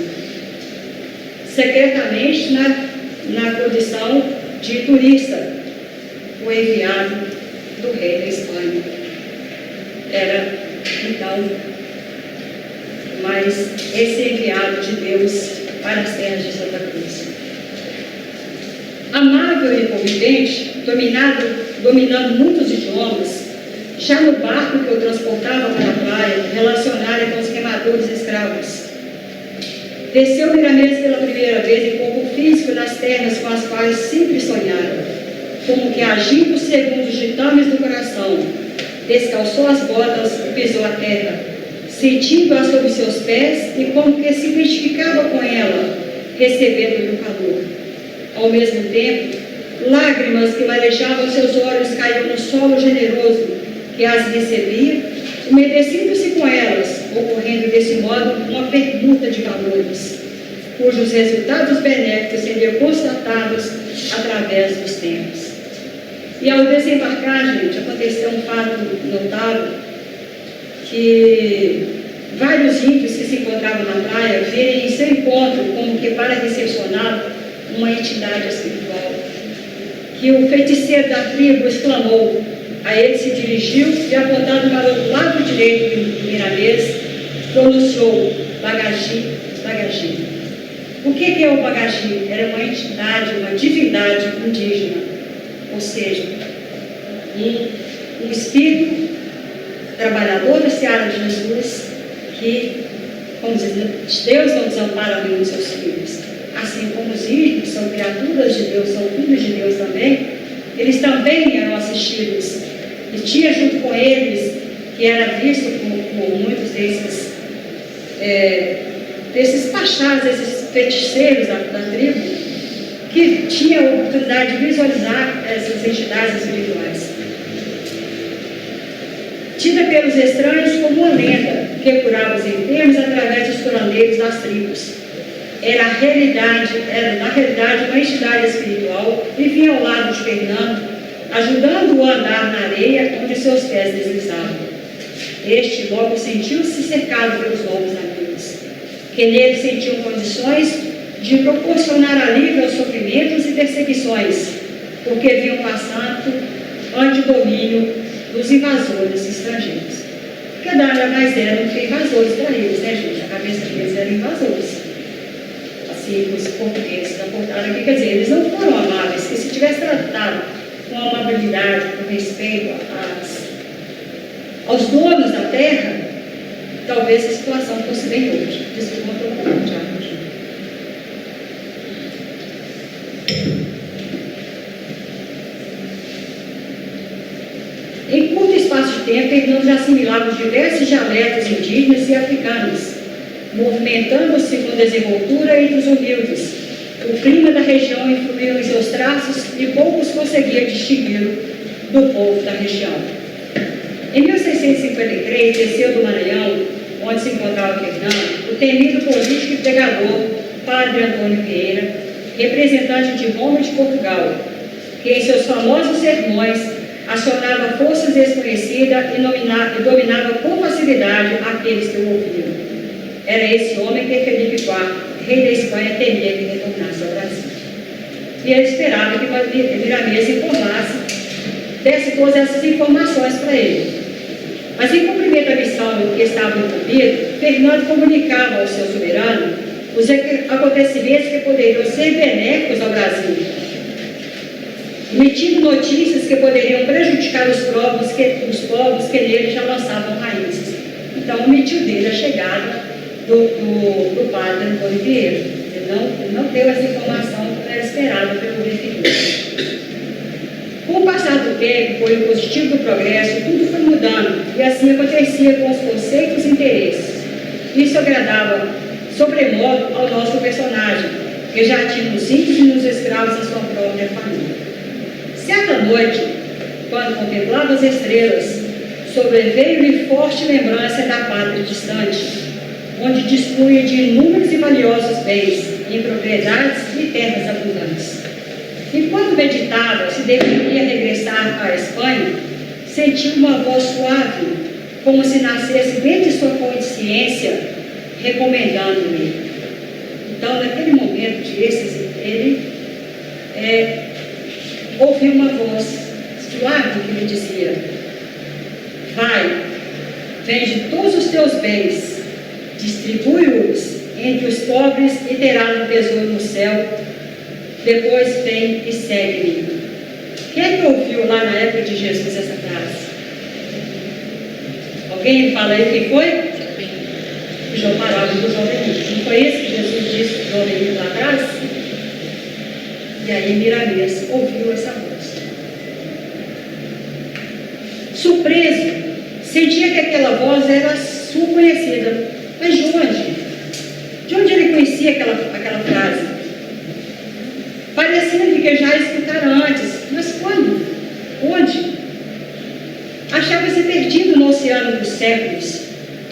secretamente na condição de turista, o enviado do rei da Espanha. Era, então, mas esse enviado de Deus para as terras de Santa Cruz. Amável e convivente, dominando muitos idiomas, já no barco que o transportava para a praia, relacionara com os remadores escravos. Desceu Miramês pela primeira vez em corpo físico nas terras com as quais sempre sonhara, como que agindo segundo os ditames do coração, descalçou as botas e pisou a terra, sentindo-a sob seus pés e como que se identificava com ela, recebendo-lhe o calor. Ao mesmo tempo, lágrimas que marejavam seus olhos caíam no solo generoso que as recebia, umedecendo-se com elas, ocorrendo desse modo uma permuta de valores, cujos resultados benéficos seriam constatados através dos tempos. E ao desembarcar, gente, aconteceu um fato notável, que vários índios que se encontravam na praia virem em seu encontro como que para recepcioná-lo uma entidade espiritual, que o feiticeiro da tribo exclamou. A ele se dirigiu e, apontando para o lado direito do Miramês, pronunciou: Bagagi, Bagagi. O que é o Bagagi? Era uma entidade, uma divindade indígena, ou seja, um espírito trabalhador da seara de Jesus, que, como diz, Deus não desampara nenhum dos seus filhos. Assim como os ímpios são criaturas de Deus, são filhos de Deus também, eles também eram assistidos. E tinha junto com eles, que era visto por muitos desses pachás, esses feiticeiros da tribo, que tinha a oportunidade de visualizar essas entidades espirituais. Tida pelos estranhos como uma lenda que curava os enfermos através dos curandeiros das tribos. Era na realidade uma entidade espiritual que vinha ao lado de Fernando, ajudando-o a andar na areia onde seus pés deslizavam. Este logo sentiu-se cercado pelos novos amigos, que nele sentiam condições de proporcionar alívio aos sofrimentos e perseguições, porque vinham passando ante o domínio dos invasores estrangeiros. Porque nada mais eram que invasores para eles, né, gente? A cabeça deles era invasores. Assim, os portugueses da portada aqui, quer dizer, eles não foram amáveis, que se tivesse tratado com amabilidade, com respeito aos donos da terra, talvez a situação fosse bem outra. Desculpa, eu estou falando já. Em curto espaço de tempo, Fernando já assimilava os diversos dialetos indígenas e africanos, movimentando-se com desenvoltura entre os humildes. O clima da região influiu em seus traços e poucos conseguiam distingui-lo do povo da região. Em 1653, desceu do Maranhão, onde se encontrava Fernando, o temido político e pregador Padre Antônio Vieira, representante de Roma e de Portugal, que em seus famosos sermões acionava forças desconhecidas e dominava com facilidade aqueles que o ouviam. Era esse homem que Felipe IV, rei da Espanha, temia que retornasse ao Brasil. E ele esperava que Miramês desse todas essas informações para ele. Mas em cumprimento da missão que estava incumbido, Fernando comunicava ao seu soberano os acontecimentos que poderiam ser benéficos ao Brasil, emitindo notícias que poderiam prejudicar os povos que nele já lançavam raízes. Então, omitiu dele a chegada do padre Antônio Vieira. Ele não deu essa informação que era esperada pelo rei Felipe. Com o passar do tempo, foi o positivo do progresso, tudo foi mudando, e assim acontecia com os conceitos e interesses. Isso agradava sobremodo ao nosso personagem, que já tinha os índios e os escravos da sua própria família. Certa noite, quando contemplava as estrelas, sobreveio-lhe forte lembrança da pátria distante, onde dispunha de inúmeros e valiosos bens, em propriedades e terras abundantes. Enquanto meditava se deveria regressar à Espanha, sentiu uma voz suave, como se nascesse dentro de sua consciência, recomendando-lhe. Então, naquele momento de êxtase, ele ouviu uma voz suave que lhe dizia: vai, vende todos os teus bens, distribui-os entre os pobres e terás um tesouro no céu. Depois vem e segue-me. Quem é que ouviu lá na época de Jesus essa frase? Alguém fala aí quem foi? O João Parábola do Jovenil. Não foi esse que Jesus disse para o Jovenil lá atrás? E aí Miramês ouviu essa voz. Surpreso, sentia que aquela voz era sua conhecida. Mas de onde? De onde ele conhecia aquela frase? Parecia-lhe que já escutara antes. Mas quando? Onde? Achava-se perdido no oceano dos séculos.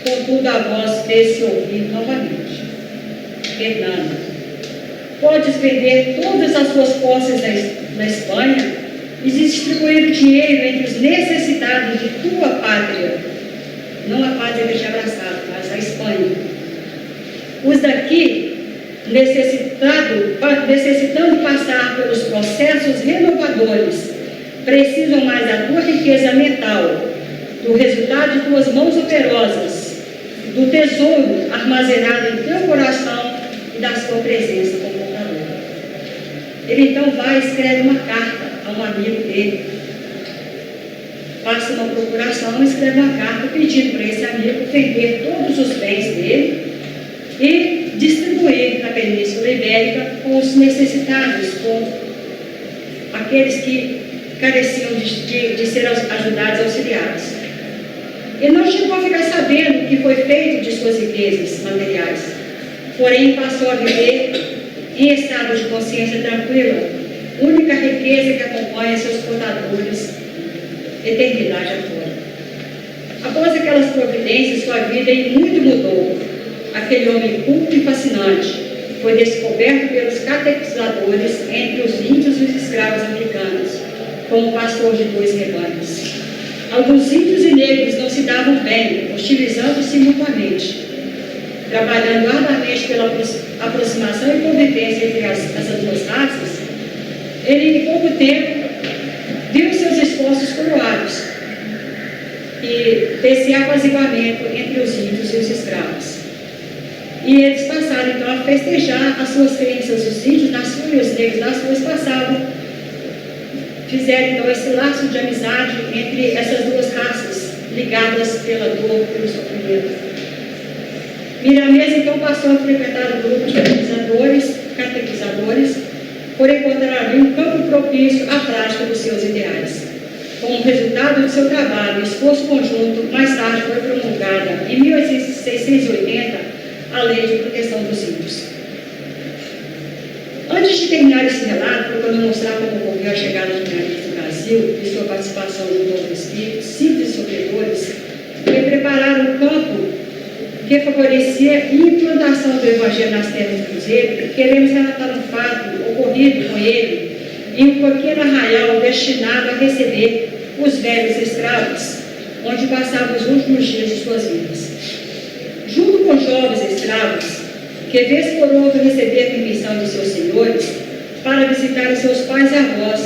Contudo, a voz fez-se ouvir novamente. Fernando, podes vender todas as suas posses na Espanha e distribuir o dinheiro entre os necessitados de tua pátria. Não a pátria que te abraçava, mas a Espanha. Os daqui, necessitando passar pelos processos renovadores, precisam mais da tua riqueza mental, do resultado de tuas mãos operosas, do tesouro armazenado em teu coração e da sua presença confortadora. Ele então vai e escreve uma carta a um amigo dele. Passa uma procuração e escreve uma carta pedindo para esse amigo vender todos os bens dele e distribuir na Península Ibérica com os necessitados, com aqueles que careciam de ser ajudados, auxiliados. Ele não chegou a ficar sabendo o que foi feito de suas riquezas materiais, porém passou a viver em estado de consciência tranquila, única riqueza que acompanha seus portadores, eternidade afora. Após aquelas providências, sua vida em muito mudou. Aquele homem culto e fascinante foi descoberto pelos catequizadores entre os índios e os escravos africanos, como pastor de 2 rebanhos. Alguns índios e negros não se davam bem, hostilizando-se mutuamente. Trabalhando arduamente pela aproximação e convivência entre essas 2 raças, ele, em pouco tempo, viu seus esforços coroados e desse apaziguamento entre os índios e os escravos. E eles passaram, então, a festejar as suas crenças, os índios na sua e os negros na sua, passavam, fizeram, então, esse laço de amizade entre essas 2 raças, ligadas pela dor, pelo sofrimento. Miramês, então, passou a frequentar o grupo de catequizadores, por encontrar ali um campo propício à prática dos seus ideais. Como resultado do seu trabalho e esforço conjunto, mais tarde foi promulgada, em 1680, a Lei de Proteção dos Índios. Antes de terminar esse relato, procurando mostrar como ocorreu a chegada de Miramês no Brasil e sua participação junto aos espíritos, simples sofredores, que prepararam um campo que favorecia a implantação do Evangelho nas terras do Cruzeiro, queremos relatar um fato ocorrido com ele em um pequeno arraial destinado a receber os velhos escravos, onde passavam os últimos dias de suas vidas. Junto com jovens escravos, que vez por outra recebiam permissão de seus senhores para visitar os seus pais e avós,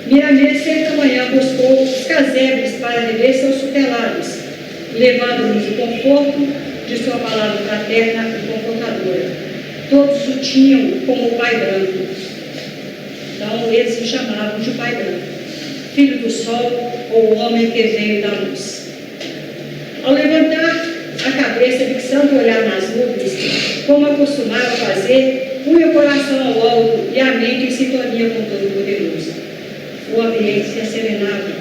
Miramês certa manhã buscou os casebres para rever seus tutelados, levando-lhes o conforto de sua palavra fraterna e confortadora. Todos o tinham como o Pai Branco. Então, eles o chamavam de Pai Branco, filho do sol, ou homem que veio da luz. Ao levantar a cabeça, fixando o olhar nas nuvens, como acostumava fazer, punha o coração ao alto e a mente em sintonia com o Todo-Poderoso. O ambiente se acerenava,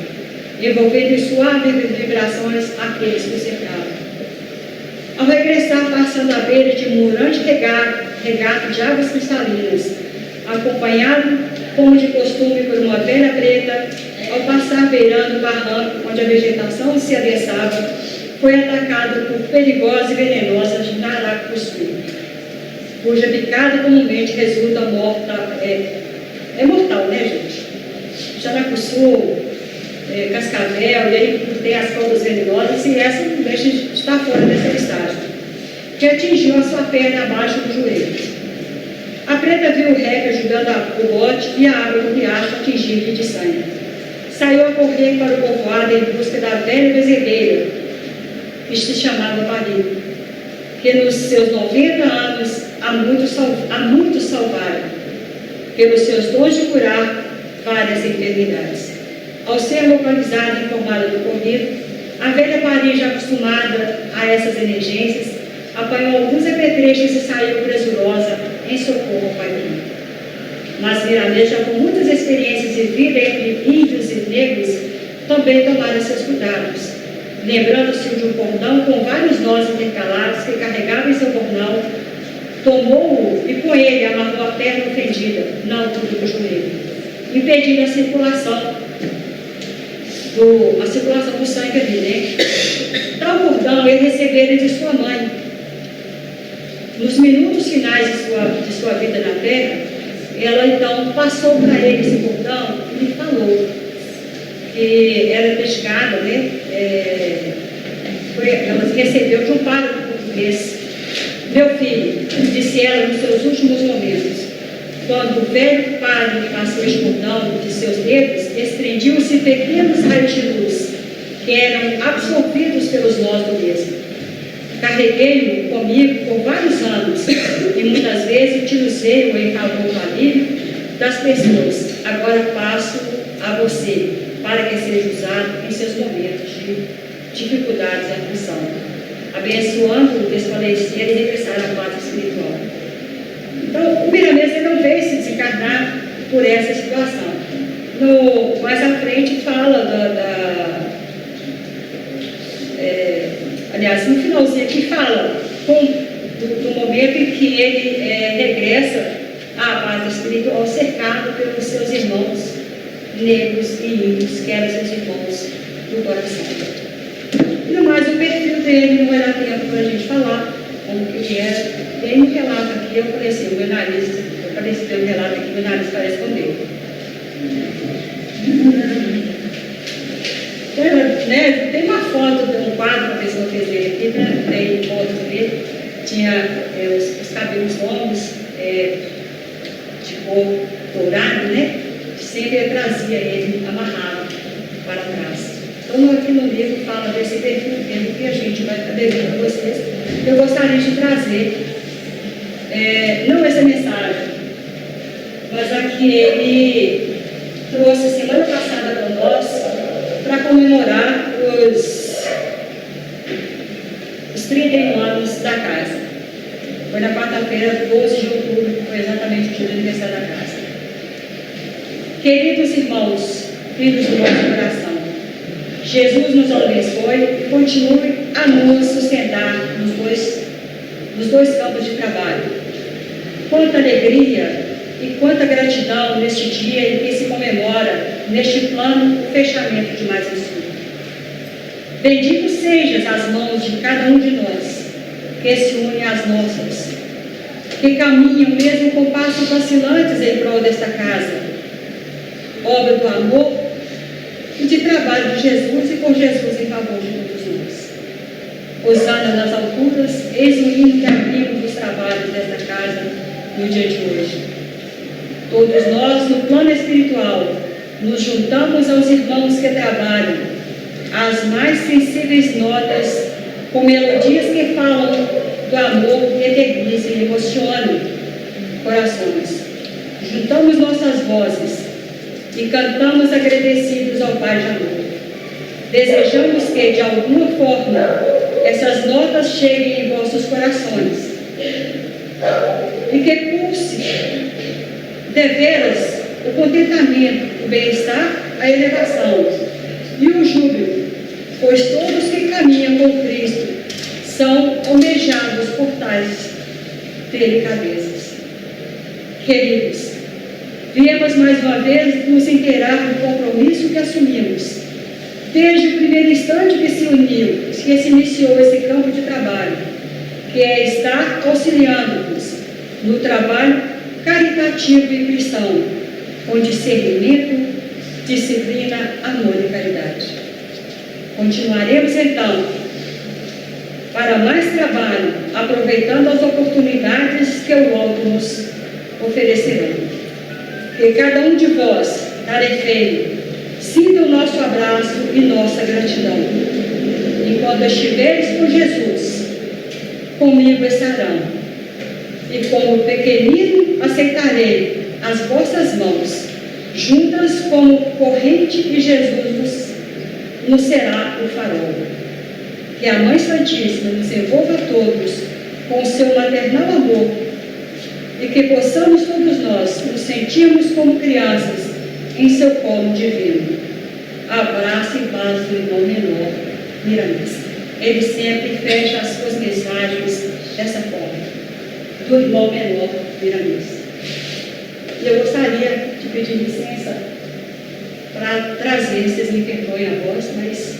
envolvendo em suaves vibrações aqueles que o cercavam. Ao regressar, passando à beira de um murante regato de águas cristalinas, acompanhado, como de costume, por uma velha preta, ao passar beirando o barranco onde a vegetação se adensava, foi atacado por perigosa e venenosa jararacuçu, cuja picada comumente resulta morta, é mortal, né, gente? Jararacuçu, cascavel, e aí tem as cobras venenosas, e essa não deixa de estar fora dessa listagem, que atingiu a sua perna abaixo do joelho. A preta viu o reg ajudando o bote e a água do riacho atingiu-lhe de sangue. Saiu a correr para o povoado em busca da velha bezerreira, que se chamava Paris, que nos seus 90 anos há muito salvaram, pelos seus dons de curar várias enfermidades. Ao ser localizada e informada do ocorrido, a velha Paris, já acostumada a essas emergências, apanhou alguns apetrechos e saiu presurosa em socorro ao Pai Branco. Mas Miramês, já com muitas experiências de vida entre índios e negros, também tomaram seus cuidados, lembrando-se de um cordão com vários nós intercalados que carregava em seu bornal, tomou-o e com ele amarrou a perna ofendida na altura do joelho, impedindo a circulação do sangue ali, né? Tal cordão ele recebera de sua mãe. Nos minutos finais de sua vida na terra, ela então passou para ele esse cordão e lhe falou que era pescada, né? Ela recebeu de um pároco português. Meu filho, disse ela nos seus últimos momentos, quando o velho padre lhe passou este cordão de seus dedos, estrendiam-se pequenos raios de luz, que eram absorvidos pelos nós do mesmo. Carreguei-o comigo por vários anos e muitas vezes utilizei-o em favor do alívio das pessoas. Agora passo a você, para que seja usado em seus momentos de dificuldades e aflição, abençoando-o desfalecer e regressar à paz espiritual. Então, o Miramês não veio se desencarnar por essa situação. Mais à frente fala aliás, no finalzinho aqui fala do momento em que ele regressa à a base espiritual cercado pelos seus irmãos negros e índios, que eram seus irmãos do coração. No mais, o perfil dele não era tempo para a gente falar como que ele era. Tem um relato aqui, eu falei assim, o meu nariz, eu falei assim, tem um relato aqui, meu nariz parece com dele. Tem uma foto de um quadro que a pessoa fez dele aqui, né? Tem fotos dele, tinha os cabelos longos, de cor dourado, né? Sempre eu trazia ele amarrado para trás. Então, aqui no livro fala desse perfil dele que a gente vai aderindo a vocês. Eu gostaria de trazer, não essa mensagem, mas a que ele trouxe semana passada para nós, para comemorar os 31 anos da casa. Foi na quarta-feira, 12 de outubro, que foi exatamente o dia do aniversário da casa. Queridos irmãos, filhos do nosso coração, Jesus nos abençoe e continue a nos sustentar nos dois campos de trabalho. Quanta alegria e quanta gratidão neste dia em que se comemora, neste plano, o fechamento de mais um ciclo. Bendito sejas as mãos de cada um de nós, que se unem às nossas, que caminham mesmo com passos vacilantes em prol desta casa, obra do amor e de trabalho de Jesus e com Jesus em favor de todos nós. Hosana nas alturas, eis o hino que abrimos os trabalhos desta casa no dia de hoje. Todos nós, no plano espiritual, nos juntamos aos irmãos que trabalham as mais sensíveis notas com melodias que falam do amor que eternizam e emocionam corações. Juntamos nossas vozes e cantamos agradecidos ao Pai de amor. Desejamos que, de alguma forma, essas notas cheguem em vossos corações e que pulse deveras o contentamento, o bem-estar, a elevação e o júbilo, pois todos que caminham com Cristo são almejados por tais delicadezas. Queridos, viemos mais uma vez nos inteirar do compromisso que assumimos desde o primeiro instante que se iniciou esse campo de trabalho, que é estar auxiliando-nos no trabalho caritativo e cristão, com discernimento, disciplina, amor e caridade. Continuaremos então para mais trabalho, aproveitando as oportunidades que o alto nos oferecerá. Que cada um de vós, tarefeiro, sinta o nosso abraço e nossa gratidão. Enquanto estiveres com Jesus, comigo estarão. E como pequenino aceitarei as vossas mãos, juntas como corrente, e Jesus nos será o farol. Que a Mãe Santíssima nos envolva a todos com o seu maternal amor e que possamos todos nós nos sentirmos como crianças em seu colo divino. Abraço e paz do irmão menor, Miramês. Ele sempre fecha as suas mensagens dessa forma. Do irmão menor, Miramês. E eu gostaria de pedir licença para trazer, vocês me perdoem a voz, mas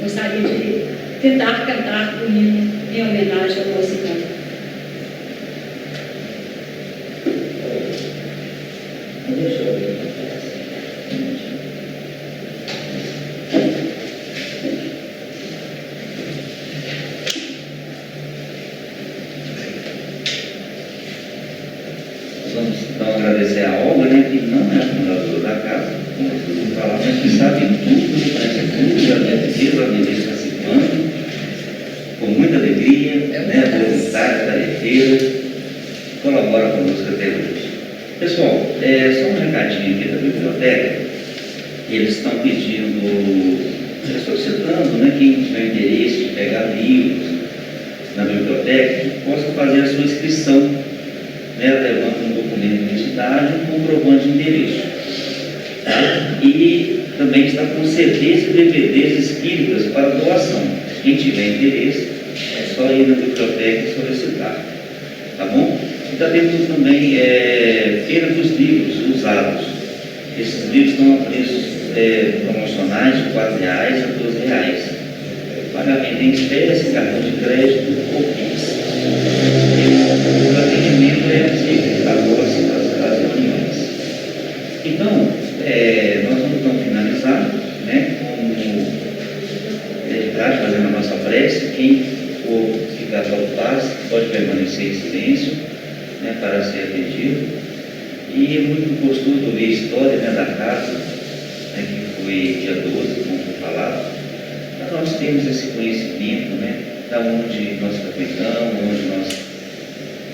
gostaria de tentar cantar o hino em homenagem ao nosso irmão. Vamos então agradecer a Olga, né, que não é a fundadora da casa, como vocês vão falar, mas que sabe tudo, conhece tudo, já deve ter, já deve estar participando, com muita alegria, né, voluntária, tarefeira, colabora conosco até hoje. Pessoal, só um recadinho aqui da biblioteca, eles estão pedindo, solicitando, né, quem tiver interesse de pegar livros na biblioteca, que possa fazer a sua inscrição, né, levando um documento de identidade e um comprovante de endereço. Tá? E também está com CDs e DVDs espíritas para doação. Quem tiver interesse, é só ir na biblioteca e solicitar. Tá bom? temos também Feira dos Livros Usados. Esses livros estão a preços promocionais de R$4 a R$12. Pagamento em espécie, cartão de crédito ou Pix. O atendimento é sempre após as reuniões. Então, nós vamos então finalizar, né, como fazendo a nossa prece. Quem for ficar ao paz pode permanecer em silêncio, né, para ser atendido. E é muito gostoso ouvir a história, né, da casa, né, que foi dia 12, como foi falado. Nós temos esse conhecimento, né, da onde nós frequentamos, onde nós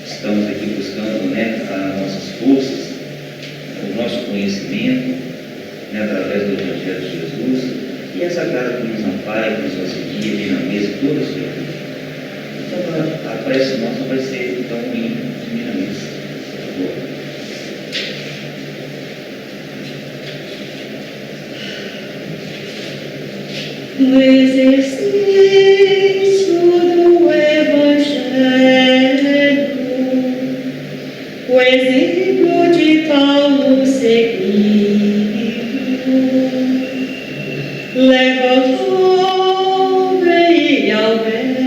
estamos aqui buscando, né, as nossas forças, o nosso conhecimento, né, através do Evangelho de Jesus, e essa casa que nos ampara, que nos auxilia, vem na mesa toda a sua vida. Então a prece nossa vai ser então o hino de minha mesa. No exercício do Evangelho, o exemplo de Paulo seguiu, leva ao jovem e ao velho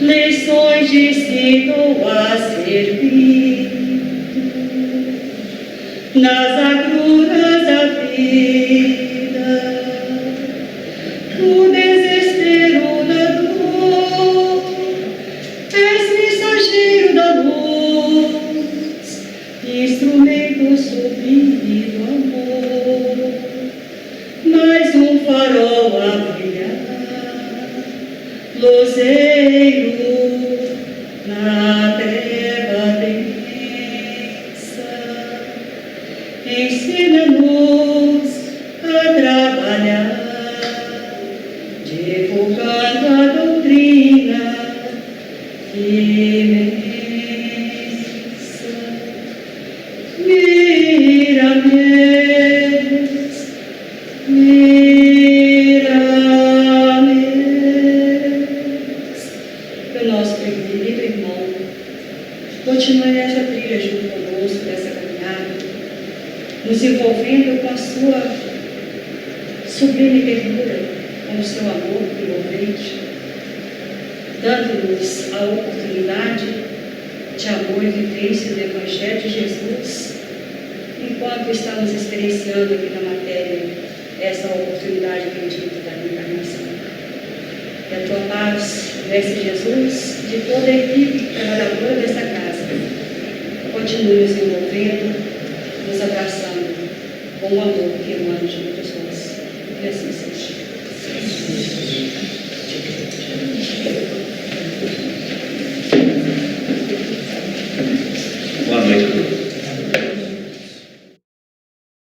lições de ensinou a servir nas agruras da vida, no desespero da dor, és mensageiro da luz, instrumento sublime do amor, mais um farol a brilhar, luzeiro na treva densa, ensina-nos a trabalhar, divulgando a doutrina imensa. Mirames, mirames. Meu nosso querido irmão, continue nessa trilha junto conosco, nessa caminhada, nos envolvendo com a sua sublime ternura, com o seu amor envolvente, dando-nos a oportunidade de amor e vivência do Evangelho de Jesus, enquanto estamos experienciando aqui na matéria essa oportunidade bendita da reencarnação. Que a tua paz, Mestre Jesus, de toda a equipe trabalhadora desta casa, continue nos envolvendo, nos abraçando com o amor que emana de todos nós. E assim seja. Boa noite a todos.